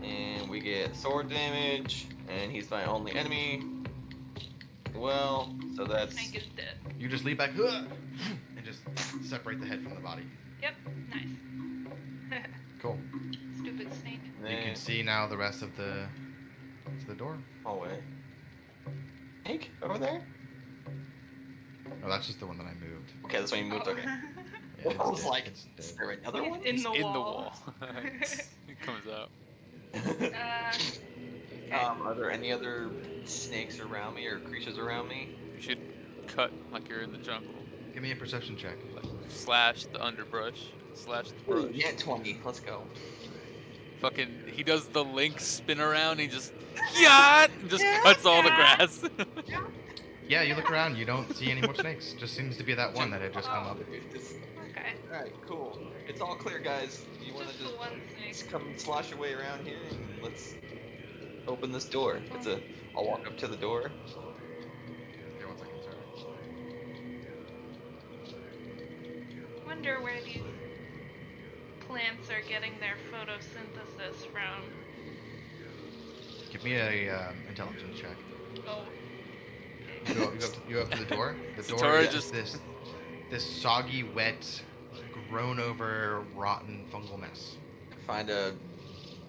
And we get sword damage, and he's my only enemy. Well, so that's. Snake is dead. You just leap back and just separate the head from the body. Yep, nice. Cool. Stupid snake. You can see now the rest of the door. Hallway. Snake over there. Oh, that's just the one that I moved. Okay, that's when you moved. Okay. Yeah, I was dead. like, It's is dead. there another He's one? in the In wall. the wall. It comes out. Okay. Are there any other snakes around me or creatures around me? You should cut like you're in the jungle. Give me a perception check. Like, slash the underbrush. Slash the Ooh, brush. yeah, 20. Let's go. Fucking, he does the link spin around. He just, and just cuts all the grass. Yeah, you look around. You don't see any more snakes. Just seems to be that one that had just come up. Okay. Alright, cool. It's all clear, guys. You want to Just the one snake. just come slosh your way around here and let's open this door. I'll walk up to the door. Okay, 1 second, sorry. Wonder where these plants are getting their photosynthesis from. Give me a intelligence check. Oh. You go up to the door. The door Satora is just- this soggy, wet, grown over, rotten fungal mess. Find a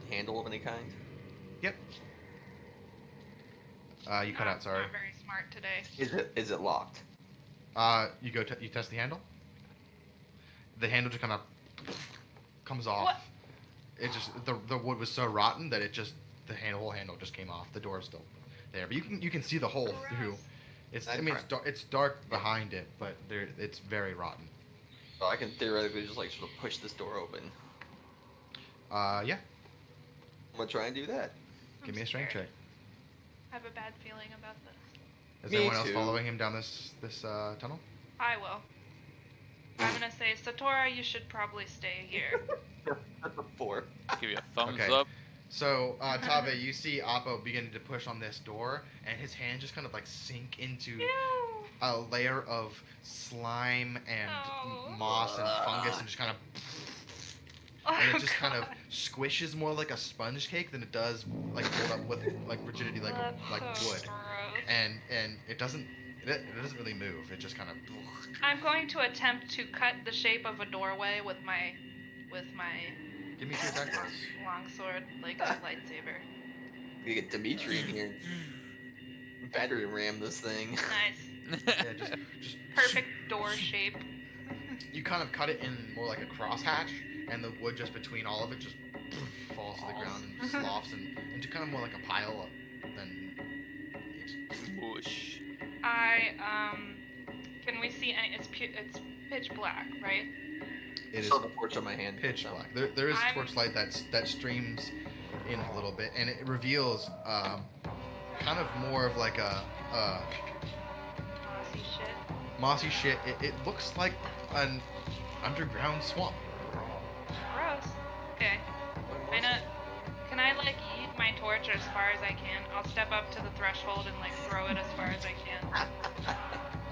handle of any kind. Yep. You cut out. Sorry. Not very smart today. Is it locked? You you test the handle. The handle just kind of comes off. What? It just the wood was so rotten that the whole handle just came off. The door is still there, but you can see the hole through. It's dark behind it, but it's very rotten. So I can theoretically just like sort of push this door open. Yeah. I'm gonna try and do that. Give me a strength check. I have a bad feeling about this. Is Me anyone else too. following him down this tunnel? I will. I'm gonna say, Satora, you should probably stay here. That's a 4. Give you a thumbs Okay. up. So, Tave, you see Appo beginning to push on this door, and his hand just kind of like sink into Ew. a layer of slime and Oh. moss and fungus, and just kind of, Oh, and it just kind of God. squishes more like a sponge cake than it does like hold up with like rigidity like That's so wood, gross. and it doesn't really move. It just kind of. I'm going to attempt to cut the shape of a doorway with my Give me 2 attack rolls. longsword, like a lightsaber. We get Dimitri in here. Battery ram this thing. Nice. Yeah, just Perfect door shape. You kind of cut it in more like a crosshatch, and the wood just between all of it just falls to the ground and sloughs into kind of more like a pile than. Whoosh. Can we see any? It's pitch black, right? It is Still have a torch on my hand. pitch so. black. There is I'm- torchlight that streams in a little bit, and it reveals kind of more of like a Mossy shit. mossy shit. It looks like an underground swamp. Gross. Okay. I know. Can I like yeet my torch as far as I can? I'll step up to the threshold and like throw it as far as I can,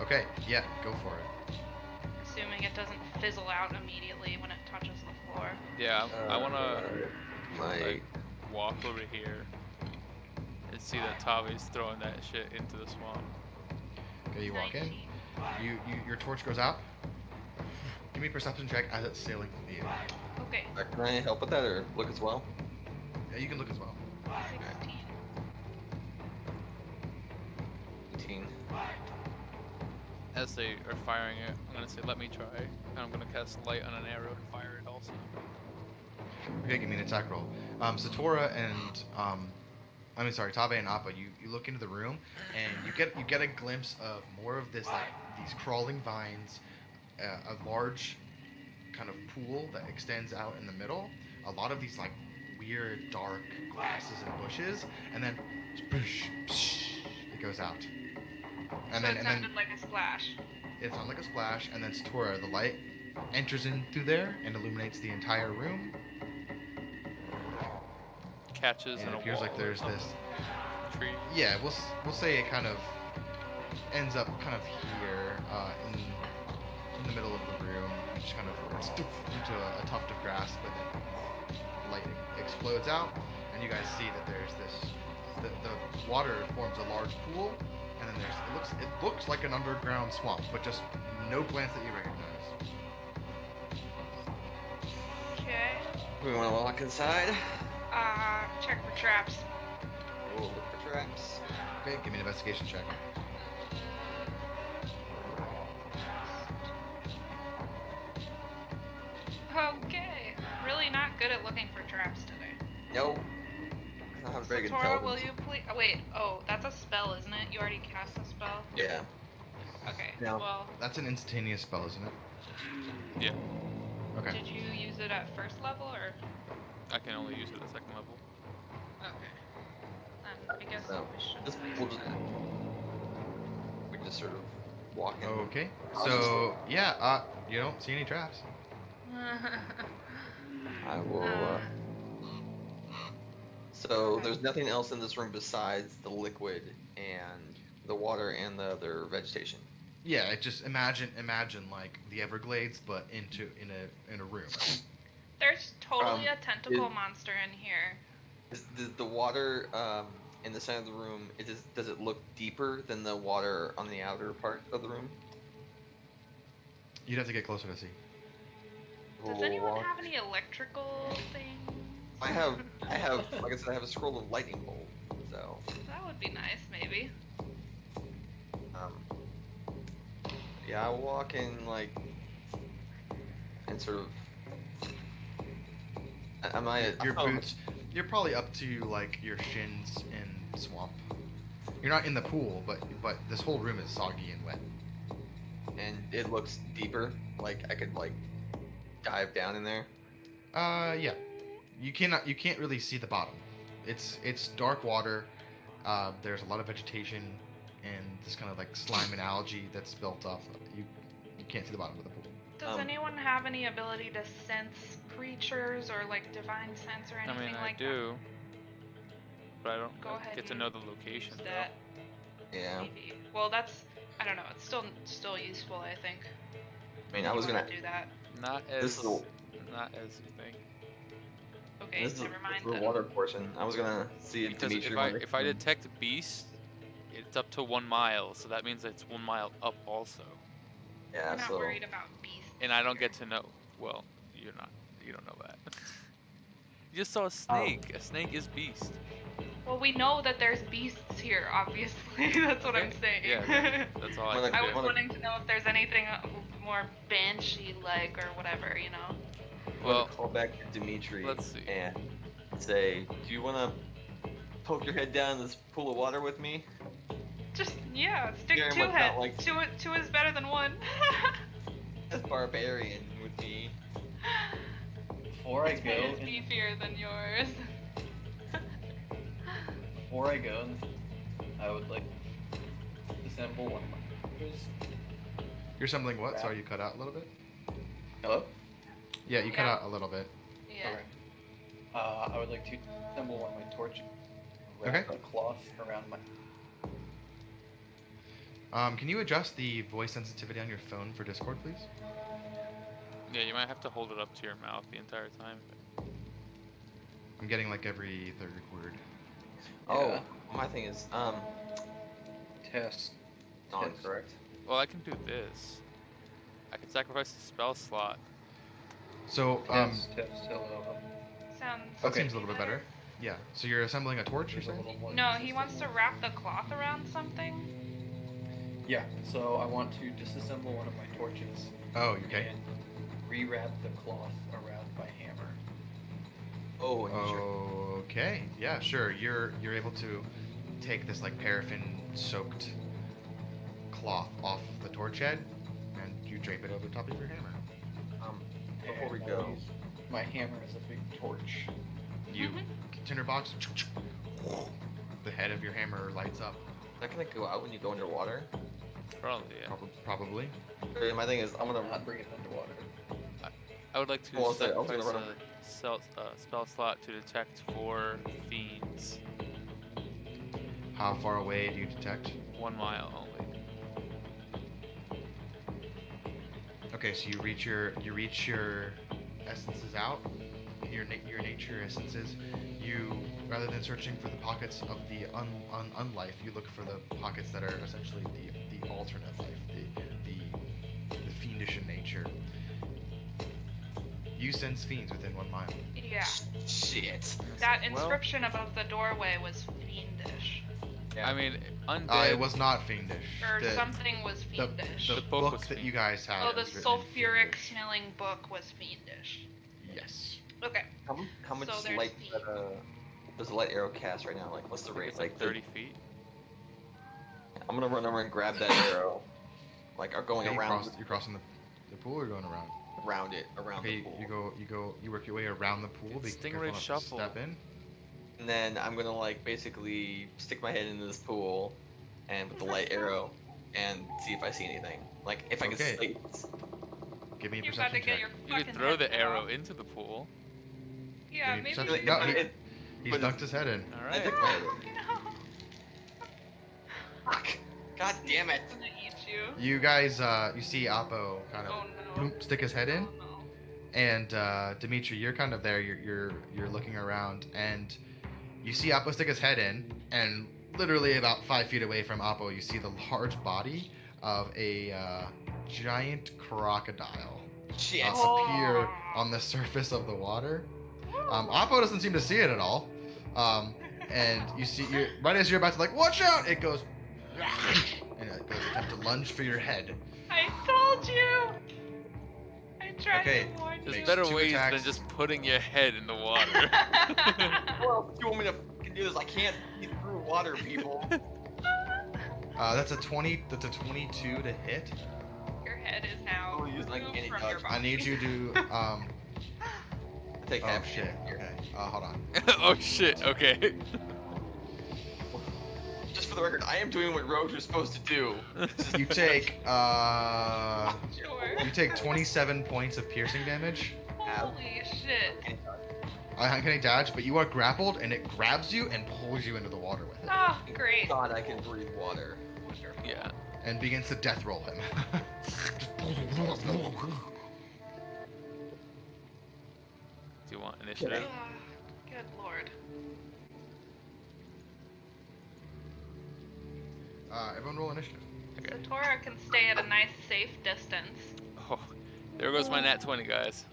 Okay, yeah, go for it. assuming it doesn't fizzle out immediately when it touches the floor. Yeah, I wanna My like walk over here and see that Tavi's throwing that shit into the swamp. Okay, you walk in. 19. Your torch goes out. Give me a perception check as it's sailing through the air. Okay. Can I help with that or look as well? Yeah, you can look as well. 16. 18. As they are firing it, I'm gonna say, let me try. And I'm gonna cast light on an arrow and fire it also. Okay, give me an attack roll. Satora and Tabe and Appo, you look into the room and you get a glimpse of more of this like these crawling vines, a large kind of pool that extends out in the middle. A lot of these like weird dark grasses and bushes, and then it goes out. And So then it and then sounded like a splash. it sounds like a splash, and then Satora, the light enters in through there and illuminates the entire room. Catches And in it a appears wall like there's of this. tree. Yeah, we'll say it kind of ends up kind of here in the middle of the room, just kind of into a tuft of grass, but then light explodes out, and you guys see that there's this the water forms a large pool, and then it looks like an underground swamp, but just no plants that you recognize. Okay. We want to walk inside. Check for traps. We'll look for traps. Okay, give me an investigation check. Okay. Really not good at looking for traps today. Nope. I don't have a very good Satora, will intelligence. you please? Oh, wait. Oh, that's a spell, isn't it? You already cast a spell. Yeah. Okay. No. Well, That's an instantaneous spell, isn't it? Yeah, Okay. did you use it at first level or? I can only use it at second level. Okay. I guess So, we should. Just, we'll just, we just sort of walk in. Okay. I'll So yeah, you don't see any traps. I will. So there's nothing else in this room besides the liquid and the water and the other vegetation. Yeah, it just imagine like the Everglades, but in a room. There's totally a tentacle is- monster in here. Is the water in the center of the room? Does it look deeper than the water on the outer part of the room? You'd have to get closer to see. Does We'll anyone walk- have any electrical things? I have, like I said, I have a scroll of lightning bolt. So, That would be nice, maybe. yeah, I walk in like, and sort of. Am I? Your boots, you're probably up to like your shins in swamp. You're not in the pool, but this whole room is soggy and wet. And it looks deeper. Like I could like dive down in there. Yeah. You can't really see the bottom. It's dark water. There's a lot of vegetation and this kind of like slime and algae that's built up. You can't see the bottom of the pool. Does anyone have any ability to sense creatures or like divine sense or I anything mean, I like do, but I don't Go ahead get to and know the location. use that? Yeah. Maybe. Well, that's I don't know. It's still useful, I think. I mean, I was You wanna gonna. do that. Not as This is not as you think. Okay, This is never mind the then. water portion. I was gonna see if Because Dimitri. if I detect beast, it's up to 1 mile, so that means it's 1 mile up also, Yeah. I'm not So. worried about beasts. and I don't get to know. Well, you don't know that. You just saw a snake. A snake is beast. Well, we know that there's beasts here, obviously. That's what I'm Okay. saying. Yeah, that's all I Well, can I do. was wanting to know if there's anything more banshee-like or whatever, you know? Well, Well, call back to Dimitri let's see. and say, "Do you want to poke your head down in this pool of water with me?" Just yeah, stick Very two much not heads. like- Two is better than one. As Barbarian would be. Before I His go, pay is in- beefier than yours. before I go, I would like disassemble one of my torches. You're assembling what? Wrap. Sorry, you cut out a little bit. Hello? Yeah, you cut Yeah. out a little bit. Yeah. Okay. I would like to assemble one of my torches. Wrap Okay. a cloth around my. Can you adjust the voice sensitivity on your phone for Discord, please? Yeah, you might have to hold it up to your mouth the entire time. I'm getting like every third word. Oh, Yeah. my thing is Test. non Test. correct. Well, I can do this. I can sacrifice the spell slot. So, Test. Hello. Sounds. that Okay. seems a little bit better. Yeah. So you're assembling a torch, you're There's a saying? little more No, he resistance. wants to wrap the cloth around something. Yeah. So I want to disassemble one of my torches Oh, okay. and rewrap the cloth around my hammer. Oh, and sure. Okay. Yeah, sure. You're able to take this like paraffin-soaked cloth off the torch head, and you drape it over the top of your hammer. Before we And go, I'll use my hammer as a big torch. You tinderbox. The head of your hammer lights up. is that gonna go out when you go underwater? Probably, yeah. Probably. My thing is, I'm gonna Not bring it underwater. I would like to Well, I was gonna sacrifice run a spell slot to detect for fiends. How far away do you detect? 1 mile only. Okay, so you reach your essences out, your nature essences. You, rather than searching for the pockets of the unlife, you look for the pockets that are essentially the alternate life, the fiendish in nature. You sense fiends within 1 mile. Yeah. Shit. That Well- inscription above the doorway was fiendish. I mean, undead. It was not fiendish. Or The- something was the, fiendish. the The book book was that you fiendish. guys had. Oh, the is written in sulfuric fiendish. smelling book was fiendish. Yes. Okay. How much So there's light feet. does a light arrow cast right now? Like, what's the I think rate? it's like 30 feet. I'm gonna run over and grab that arrow, like, or going Okay, around you're crossing the pool, or you're going around? around Okay, the pool. you work your way around the pool. Be Stingray careful not to shuffle. step in. And then I'm gonna like basically stick my head into this pool, and with the light arrow, and see if I see anything. Like if I can Okay. see. Give me a You about to perception get check. your You fucking could throw head the cut arrow off. into the pool. Yeah, Give me maybe. perception- we no, could- He's but dunked his head in. All I right. think Oh, no. Fuck! God damn it! I'm gonna eat you. You guys, you see Appo kind of Oh no. bloop, stick his head in, Oh, no. and Dimitri, you're kind of there. You're looking around, and you see Appo stick his head in, and literally about 5 feet away from Appo, you see the large body of a giant crocodile Shit! appear on the surface of the water. Appo doesn't seem to see it at all. And you see, right as you're about to like, watch out! It goes, and it goes attempt to lunge for your head. I told you. I tried Okay, to warn There's you. Makes better 2 ways attacks. than just putting your head in the water. Well, if you want me to fucking do this, I can't get through water, people. That's a 20. That's a 22 to hit. Your head is now We'll use, like, removed any from dodge. your body. I need you to. I take Oh half shit. here. Okay. Hold on. Oh shit. Okay. Just for the record, I am doing what rogues are supposed to do. You take Sure. you take 27 points of piercing damage. Holy shit. Uncanny dodge, but you are grappled, and it grabs you and pulls you into the water with it, Oh, great. God, I can breathe water. Wonderful. Yeah. and begins to death roll him. Do you want initiative? Ah, good lord. Everyone roll initiative. Okay. Satora can stay at a nice, safe distance. Oh, there goes my nat 20, guys.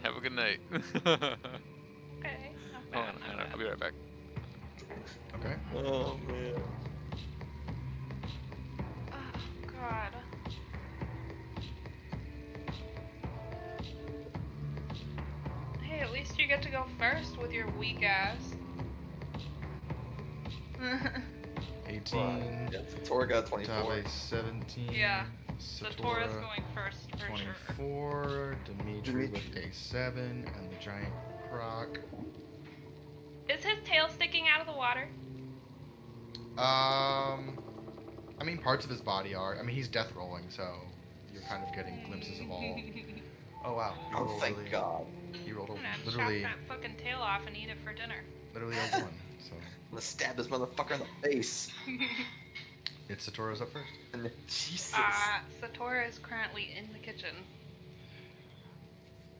Have a good night. Hold Okay. Not on, bad, not bad. I'll be right back. Okay. Oh man. Oh, God. Hey, at least you get to go first with your weak ass. 18. Yeah, Tor got Top 24. 17. Yeah. Satora's going first for sure. 24, Dimitri with a 7, and the giant croc. Is his tail sticking out of the water? I mean, parts of his body are. I mean, he's death rolling, so you're kind of getting glimpses of all. Oh wow! He Oh, rolled thank really, God. He rolled I'm gonna literally, chop that fucking tail off and eat it for dinner. literally a 1. So I'm gonna stab this motherfucker in the face. it's Satora's up first. And Jesus. Satora is currently in the kitchen.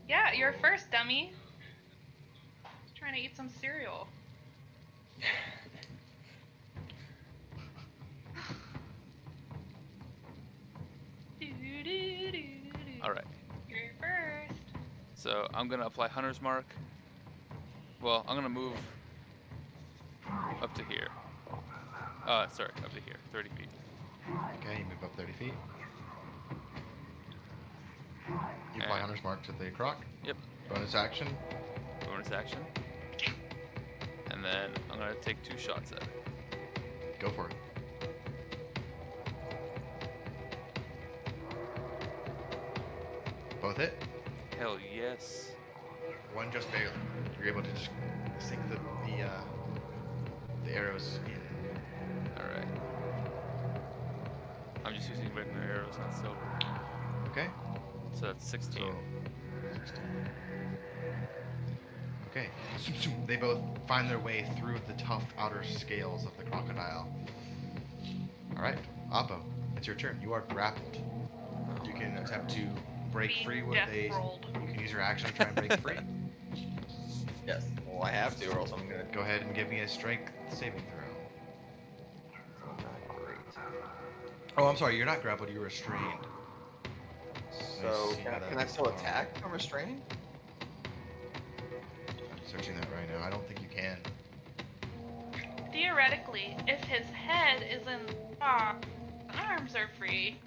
Yeah, you're first, dummy. Trying to eat some cereal. All right. You're first. So I'm gonna apply Hunter's Mark. Well, I'm gonna move up to here. Sorry, up to here, 30 feet. Okay, you move up 30 feet. You apply And- Hunter's Mark to the croc. Yep. Bonus action. Bonus action. And then I'm gonna take 2 shots at it. Go for it. Both hit. Hell yes. One just barely. You're able to just sink the arrows in. All right. I'm just using regular arrows, not silver. Okay. So that's 16. So, 16. Okay. They both find their way through the tough outer scales of the crocodile. All right, Appo, it's your turn. You are grappled. You can attempt to break Being free with death a. rolled. You can use your action to try and break free. Yes. Well, I have to, or else I'm gonna Go ahead and give me a strength saving throw. Not great. Oh, I'm sorry. You're not grappled. You're restrained. So, see can how I, that can I would still go. attack if I'm restrained? I'm searching that right now. I don't think you can. Theoretically, if his head is in the arms are free.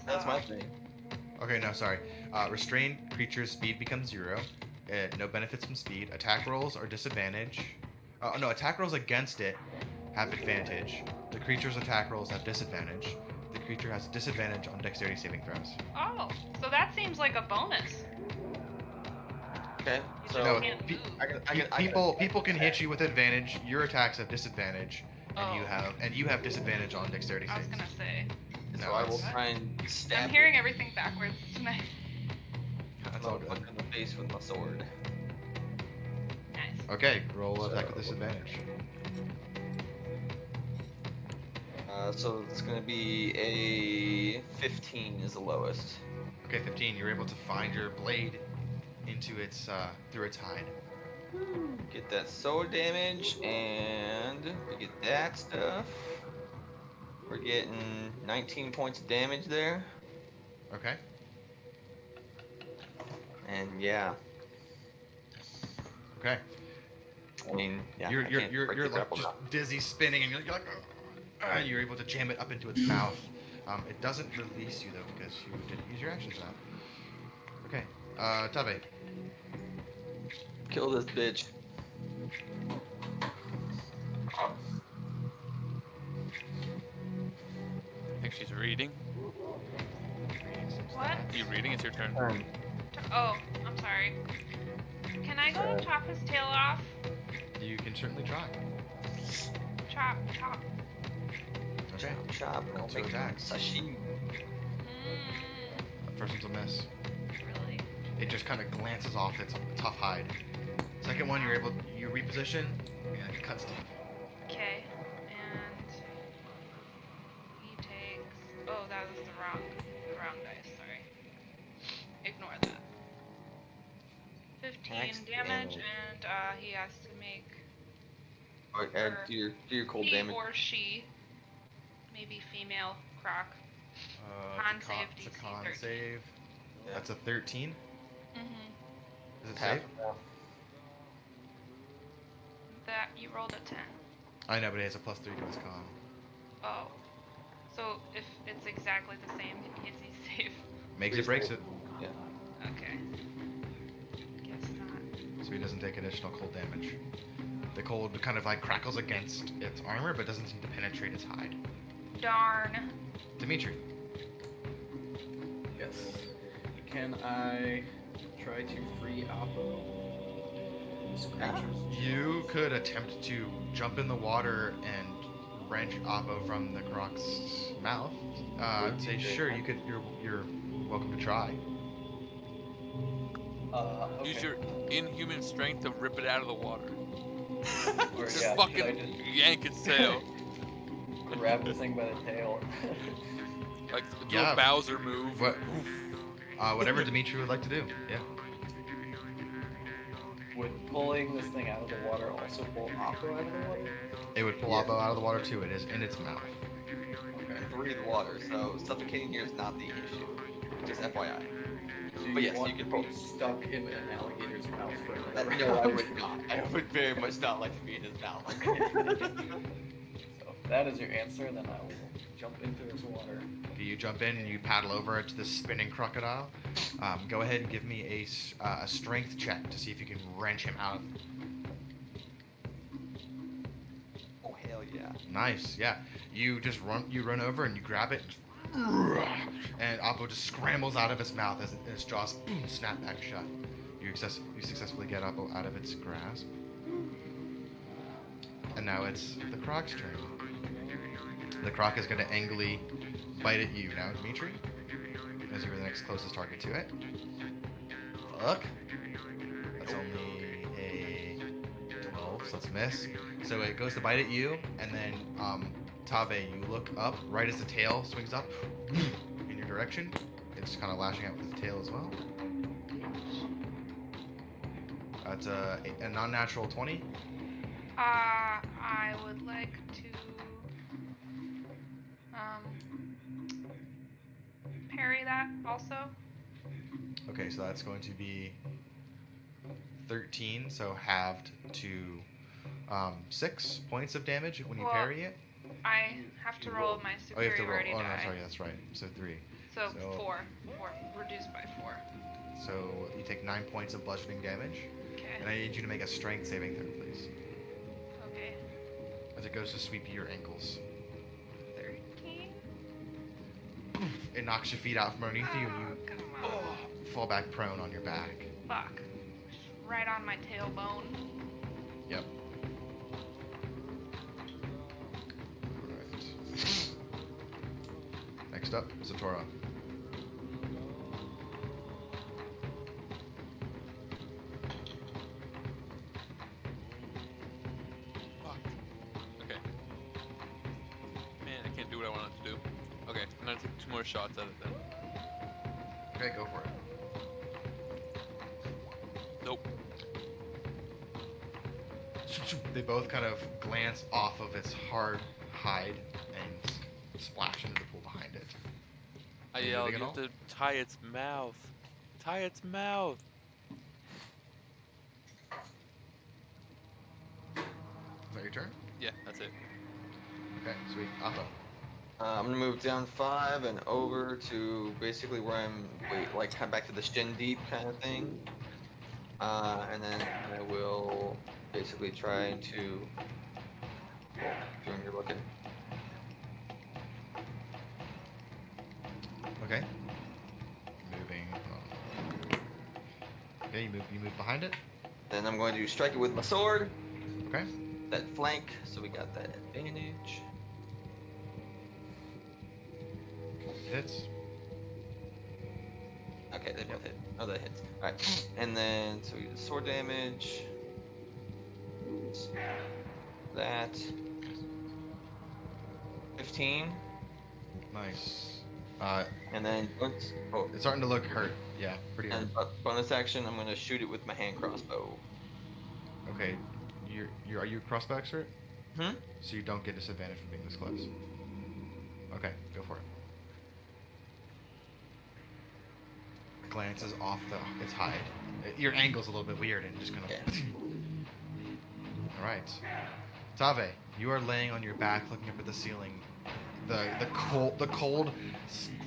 That's my thing. Okay, no, sorry. Restrained creature's speed becomes 0. No benefits from speed. Attack rolls are disadvantage. No, attack rolls against it have advantage. The creature's attack rolls have disadvantage. The creature has disadvantage on dexterity saving throws. Oh, so that seems like a bonus. Okay. You So just No, can't pe- move. People can hit you with advantage. Your attacks have disadvantage, and Oh. you have disadvantage on dexterity I was saves. gonna say. So No, I will it's- try and stab I'm hearing everything backwards tonight. That's all good. motherfucker in the face with my sword. Nice. Okay, roll attack with disadvantage. So it's gonna be a 15 is the lowest. Okay, 15. You're able to find your blade into its through its hide. Get that sword damage, and we get that stuff. We're getting 19 points of damage there, Okay. and yeah, Okay. I mean, yeah, you're I you're can't you're, break you're the like grapple just knot. dizzy spinning, and you're like you're able to jam it up into its mouth. It doesn't release you though because you didn't use your action for that. Okay. Tabe. Kill this bitch. I think she's reading. What? Are you reading? It's your turn. Oh, I'm sorry. Can I go Sorry. chop his tail off? You can certainly try. Chop, chop. Okay. Chop. Roll I'll 2 make attacks. sashimi. First one's a miss. Really? It just kind of glances off its tough hide. Second one, you reposition, and it cuts deep. Okay. And he takes. Oh, that was the wrong dice. Sorry. Ignore that. 15 Max damage, damage. and he has to make Or do your cold he damage. or she, maybe female croc. Con Con save it's a DC con 13. save. Yeah. That's a 13. Mm-hmm. Is it Half. safe? That you rolled a 10. I know, but it has a +3 to its con. Oh. So if it's exactly the same, is he safe? Makes it, breaks it, Yeah. Okay. Guess not. so he doesn't take additional cold damage. The cold kind of like crackles against its armor, but doesn't seem to penetrate its hide. Darn. Dimitri. Yes. Can I try to free Appo? This creature's You could attempt to jump in the water and wrench Appo from the croc's mouth. I'd say sure. You could. You're welcome to try. Okay. Use your inhuman strength to rip it out of the water. Or, Just yeah, fucking should I just yank its tail. grab the thing by the tail? Like do Yeah. a Bowser move. What? Whatever Dimitri would like to do. Yeah. Would pulling this thing out of the water also pull Appo out of the water? It would pull Yeah. Appo out of the water too. It is in its mouth. Okay. And breathe water, so suffocating here is not the issue. Just FYI. So you But yes, want you can to pull. be stuck in an alligator's mouth for another No, I round? would not. I would very much not like to be in his mouth. So if that is your answer, then I will jump into this water. Okay, you jump in and you paddle over to the spinning crocodile. Go ahead and give me a strength check to see if you can wrench him out. Oh hell yeah! Nice, yeah. You just run over and you grab it, and Appo just scrambles out of his mouth as its jaws boom, snap back shut. You successfully get Appo out of its grasp, and now it's the croc's turn. The croc is going to angrily bite at you now, Dimitri, as you were the next closest target to it. Fuck. That's only a 12, so that's a miss. So it goes to bite at you, and then Tave, you look up right as the tail swings up in your direction. It's kind of lashing out with the tail as well. That's a non-natural 20. I would like to parry that also. Okay, so that's going to be 13, so halved to 6 points of damage when you Well, parry it. I have to roll my Oh, you have to roll. superiority Oh, no, die. sorry, that's right. So 3. So So- 4, reduced by 4. So you take 9 points of bludgeoning damage, and Okay. I need you to make a strength saving throw, please, Okay. as it goes to sweep your ankles. 13. It knocks your feet out from underneath you, and you Come on. fall back prone on your back. Fuck. Right on my tailbone. Yep. Alright. Next up, Satora. Fuck. Okay. Man, I can't do what I wanted to do. Okay, I'm gonna take 2 more shots at it then. Okay, go for it. Nope. They both kind of glance off of its hard hide and splash into the pool behind it. I Anything yelled, at you all? have to tie its mouth. Tie its mouth. Is that your turn? Yeah, that's it. Okay, sweet. Appo. I'm gonna move down 5 and over to basically where I'm, like kind of back to the shin deep kind of thing. And then I will basically try to. Well, doing you're looking. Okay. Moving. Okay, you move behind it. Then I'm going to strike it with my sword. Okay. That flank, so we got that advantage. Hits. Okay, they both hit. Oh, that hits. Alright. And then, so we get sword damage. That. 15. Nice. And then, bonus, oh, It's starting to look hurt. Yeah, pretty hurt. and bonus action, I'm going to shoot it with my hand crossbow. Okay. Are you a crossbow expert? Hmm? So you don't get disadvantage from being this close. Okay, go for it. Glances off its hide. Your angle's a little bit weird and just kind of. Okay. All right, Tave, you are laying on your back, looking up at the ceiling. The cold,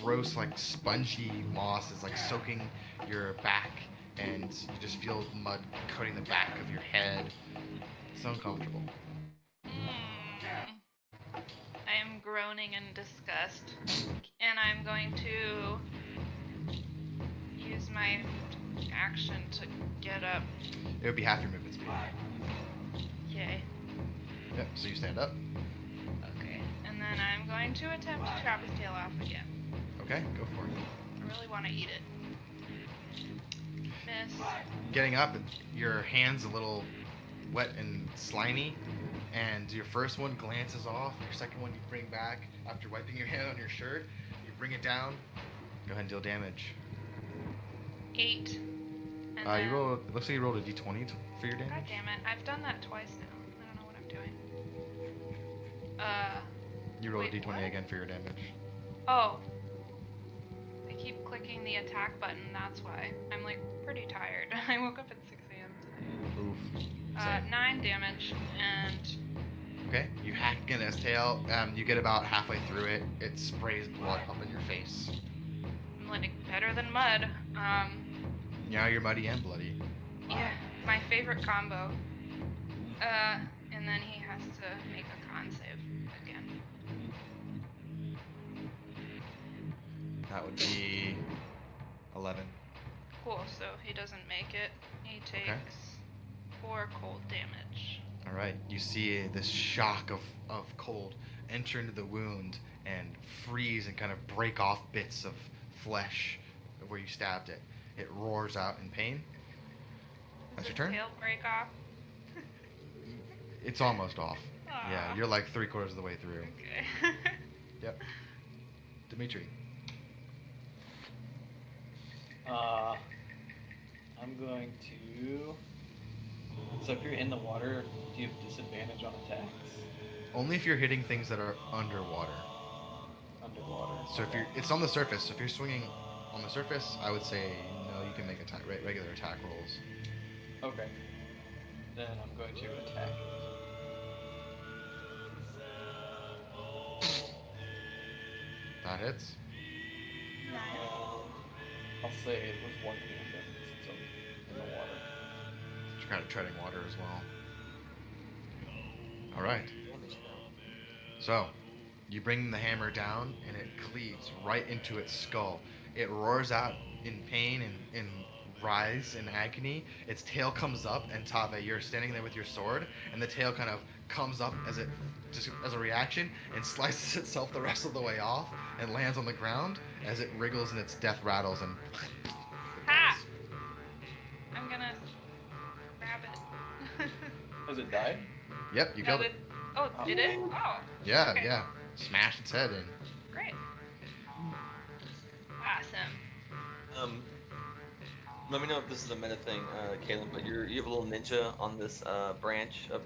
gross, like spongy moss is like soaking your back, and you just feel mud coating the back of your head. It's uncomfortable. I am groaning in disgust, and I'm going to my action to get up? It would be half your movement speed. Yay. Yep. So you stand up. Okay. And then I'm going to attempt to chop his tail off again. Okay. Go for it. I really want to eat it. Miss. Getting up, your hand's a little wet and slimy, and your first one glances off. Your second one you bring back after wiping your hand on your shirt. You bring it down. Go ahead and deal damage. 8. And You then- roll. It looks like you rolled a d20 for your God damage. damn it. I've done that twice now. I don't know what I'm doing. You rolled wait, a d20 what? again for your damage. Oh. I keep clicking the attack button, that's why. I'm like pretty tired. I woke up at 6 a.m. today. Oof. 9 damage, and Okay, you hack in his tail. You get about halfway through it. It sprays blood up in your face. I'm like better than mud. Now you're muddy and bloody. Yeah, my favorite combo. And then he has to make a con save again. That would be 11. Cool, so he doesn't make it. He takes Okay. 4 cold damage. All right, you see this shock of cold enter into the wound and freeze and kind of break off bits of flesh where you stabbed it. It roars out in pain. That's your Does his turn. tail break off? It's almost off. Yeah, Aw. you're like 3/4 of the way through. Okay. Yep. Dimitri. I'm going to. So if you're in the water, do you have disadvantage on attacks? Only if you're hitting things that are underwater. Underwater. So if you're, it's on the surface. So if you're swinging on the surface, I would say no. You can make regular attack rolls. Okay. Then I'm going to attack it. That hits. I'll say it was one hand since I'm in the water. You're kind of treading water as well. All right. So, you bring the hammer down, and it cleaves right into its skull. It roars out in pain and writhes in agony. Its tail comes up, and Tave, you're standing there with your sword, and the tail kind of comes up as it just as a reaction and slices itself the rest of the way off and lands on the ground as it wriggles and its death rattles and. Ha! I'm gonna grab it. Has it died? Yep, you No, killed it- it. Oh, did it? Oh, Yeah, okay. yeah. Smash its head in. great. Awesome. Let me know if this is a meta thing, Caleb, but you have a little ninja on this branch of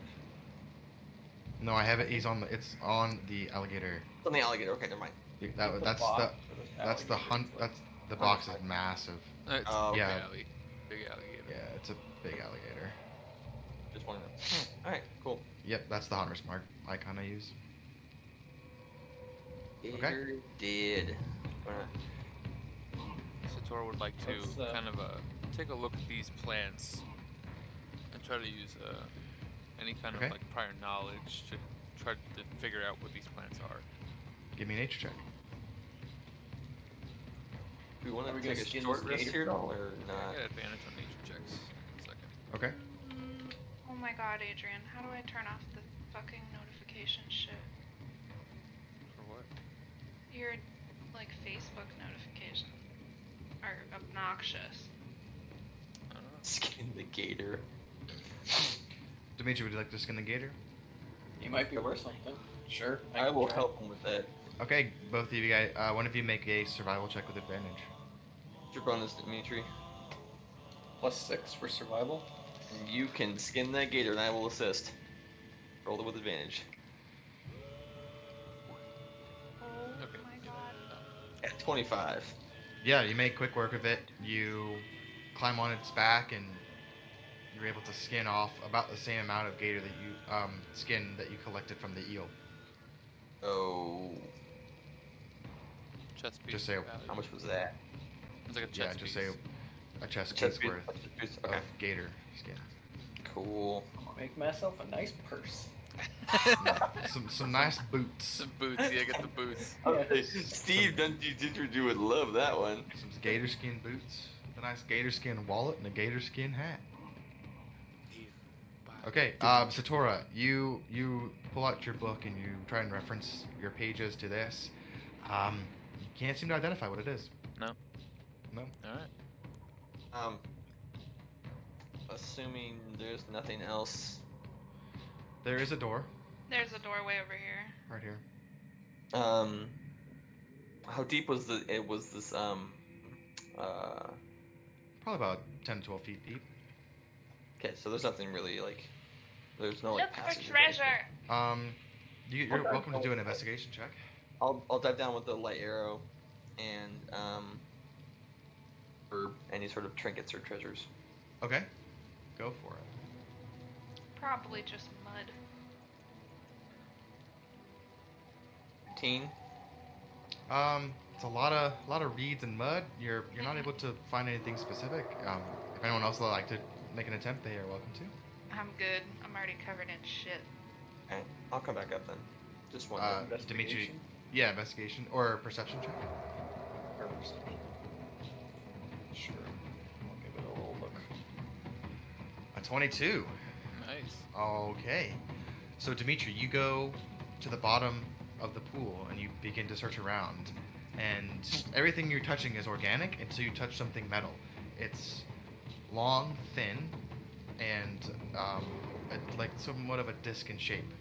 No, I have it. He's on the. It's on the alligator. on the alligator. Okay, never mind. That's the hunt. That's the box is massive. It's Oh, okay. Yeah. big alligator. Yeah, it's a big alligator. Just wanted to. All right, cool. Yep, that's the hunter's mark icon I use. Gator did. Satora would like to Let's, kind of take a look at these plants and try to use any kind Okay. of like prior knowledge to try to figure out what these plants are. Give me a nature check. Do we want Are we to gonna take a skin short this rest gator? here at all, or I not? get advantage on nature checks. In a second. Okay. Oh my god, Adrian, how do I turn off the fucking notification shit? For what? Your, like, Facebook notifications are obnoxious. I don't know. Skin the gator. Dimitri, would you like to skin the gator? You might be worth something. Sure. I can will try. help him with that. Okay, both of you guys. One of you make a survival check with advantage. What's your bonus, Dimitri? +6 for survival. And you can skin that gator, and I will assist. Roll it with advantage. Oh Okay. my god. At 25. Yeah, you make quick work of it. You climb on its back, and you're able to skin off about the same amount of gator that you skin that you collected from the eel. Oh, Chest piece. Just say- value. how much was that? It's like a Yeah, chest just piece. say a chest Chest piece piece- worth Okay, of gator skin. cool. Make myself a nice purse. Some nice boots. Some boots. Yeah, get the boots. Okay, Steve, Dundee Ginger would love that one. Some gator skin boots. a nice gator skin wallet and a gator skin hat. Yeah. Okay, Satora, you pull out your book and you try and reference your pages to this. You can't seem to identify what it is. No. No. All right. Assuming there's nothing else. There is a door There's a doorway over here. right here. How deep was this Probably about 10 to 12 feet deep. Okay, so there's nothing really like there's no like Look for passage or anything. treasure. You're welcome to do an investigation check. I'll dive down with the light arrow and for any sort of trinkets or treasures. Okay, go for it. Probably just mud. 15. It's a lot of reeds and mud. You're not able to find anything specific. If anyone else would like to make an attempt, they are welcome to. I'm good. I'm already covered in shit. Okay, I'll come back up then. Just one. Dimitri, Investigation? yeah, investigation or perception check. Or perception? Sure. I'll give it a little look. A 22. Nice. Okay. So Dimitri, you go to the bottom of the pool and you begin to search around, and everything you're touching is organic until you touch something metal. It's long, thin, and like somewhat of a disc in shape.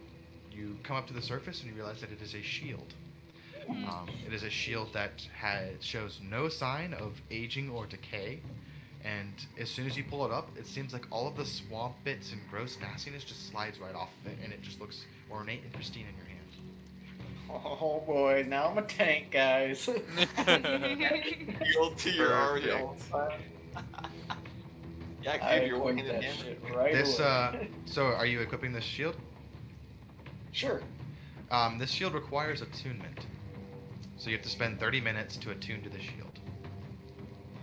You come up to the surface and you realize that it is a shield. It is a shield that shows no sign of aging or decay, and as soon as you pull it up, it seems like all of the swamp bits and gross nastiness just slides right off of it, and it just looks ornate and pristine in your hand. Oh boy, now I'm a tank, guys. Yield to your already Perfect. Yeah, I give your equip weapon that damage. shit right This away. so are you equipping this shield? Sure. This shield requires attunement, so you have to spend 30 minutes to attune to the shield.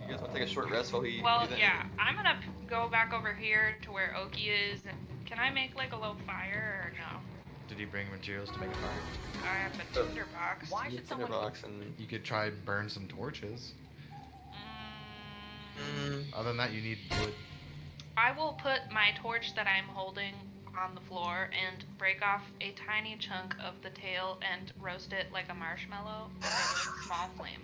You guys want to take a short rest while we Well, do that? yeah. I'm gonna go back over here to where Oki is, and can I make like a low fire or no? Did you bring materials to make a fire? I have a tinderbox. Why You should put your someone? box and You could try and burn some torches. Mm, Other than that, you need wood. I will put my torch that I'm holding on the floor and break off a tiny chunk of the tail and roast it like a marshmallow over a small flame.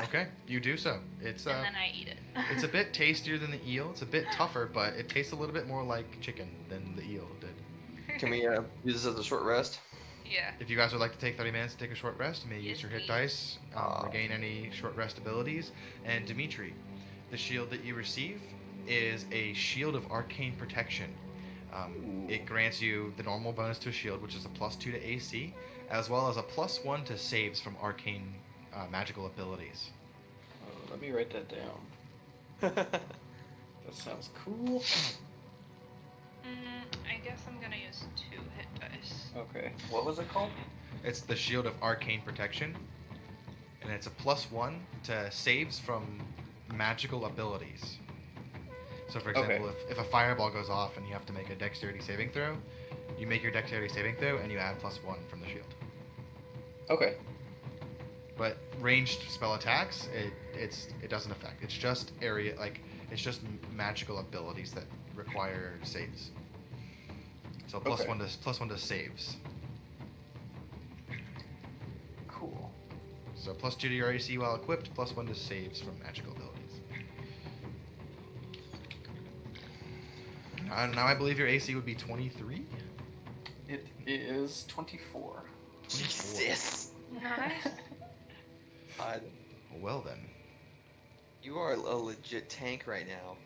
Okay, you do so. It's And then I eat it. it's a bit tastier than the eel. It's a bit tougher, but it tastes a little bit more like chicken than the eel did. can we use this as a short rest? Yeah. If you guys would like to take 30 minutes to take a short rest, you may use Yes, your hit please. dice, Aw. regain any short rest abilities. And Dimitri, the shield that you receive is a shield of arcane protection. It grants you the normal bonus to a shield, which is a +2 to AC, as well as a +1 to saves from arcane magical abilities. Let me write that down. That sounds cool. I guess I'm gonna use 2 hit dice. Okay. What was it called? It's the shield of arcane protection, and it's a +1 to saves from magical abilities. So, for Okay. example, if a fireball goes off and you have to make a dexterity saving throw, you make your dexterity saving throw and you add +1 from the shield. Okay. But ranged spell attacks, it doesn't affect. It's just it's just magical abilities that require saves. So Okay. +1 to saves. Cool. So +2 to your AC while equipped, +1 to saves from magical abilities. Now I believe your AC would be 23. It is 24. Jesus. Nice. God, Well then, you are a legit tank right now.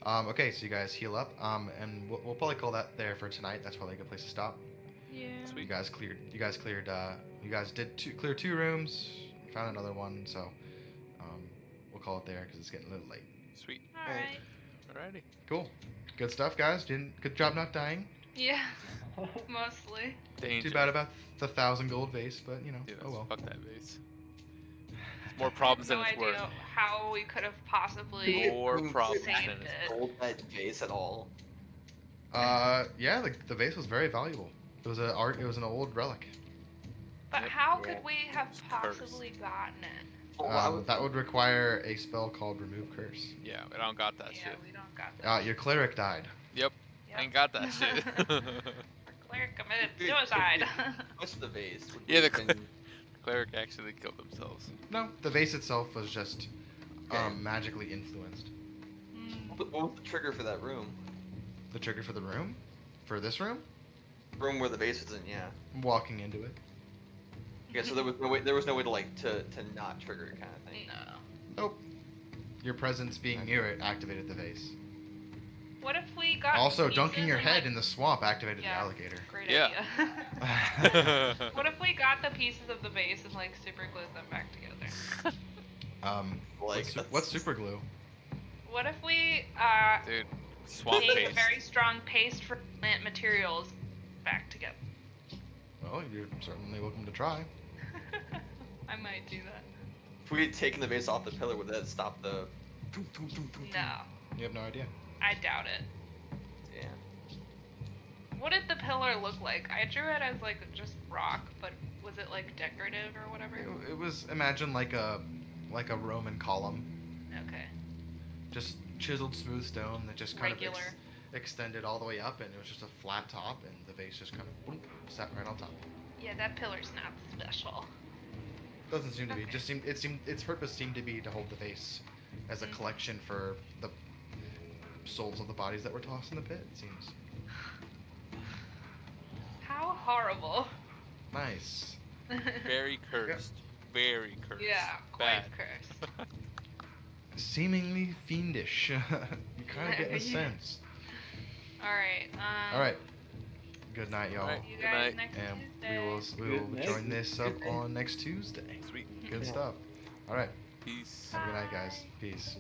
okay, so you guys heal up, and we'll probably call that there for tonight. That's probably a good place to stop. Yeah. You guys cleared. You guys did clear 2 rooms. Found another one, so we'll call it there because it's getting a little late. Sweet. Alright. Alrighty. Cool, good stuff, guys. Good job not dying. Yeah. Mostly. Danger. Too bad about the 1,000 gold vase, but you know, Yeah, oh well. fuck that vase. More problems I than have it's no worth. idea how we could have possibly. More problems saved than it's it. Hold that vase at all. Yeah, the vase was very valuable. It was an old relic. But Yep. how Yeah. could we have It's cursed. possibly gotten it? That would require a spell called Remove Curse. Yeah, I don't got that Yeah, shit. we don't got that. Your cleric died. Yep, I ain't got that shit. Our cleric committed suicide. What's the vase? Would Yeah, we the can- cleric actually killed themselves. No, the vase itself was just Okay. magically influenced. What was the trigger for that room? The trigger for the room? For this room? Room where the vase was in, yeah. Walking into it. Yeah, so there was no way. There was no way to like to not trigger it, kind of thing. No. Nope. Your presence being near it activated the vase. What if we got Also, pieces dunking your and, head like- in the swamp activated Yeah. the alligator. Great Yeah. idea. What if we got the pieces of the vase and like super glued them back together? Like, What's super glue? What if we Dude, swamp take a paste. very strong paste for plant materials back together? Well, you're certainly welcome to try. I might do that. If we had taken the vase off the pillar, would that stop the? No, You have no idea. I doubt it. Yeah. What did the pillar look like? I drew it as like just rock, but was it like decorative or whatever? It was imagine like a Roman column, Okay. just chiseled smooth stone that just kind Regular. of extended all the way up, and it was just a flat top, and the vase just kind of boom, sat right on top. Yeah, that pillar's not special. Doesn't seem to be. Okay. Just its purpose seemed to be to hold the vase as a collection for the souls of the bodies that were tossed in the pit. It seems How horrible. nice. Very cursed. Very cursed. Yeah, Bad. quite cursed. Seemingly fiendish. You kind of get the sense. Alright, All right. Good night, y'all. Alright. You Good guys night. next And Tuesday. we will Good night. join this up Good night. on next Tuesday. Sweet. Good stuff. All right. Peace. Have a good night, guys. Peace.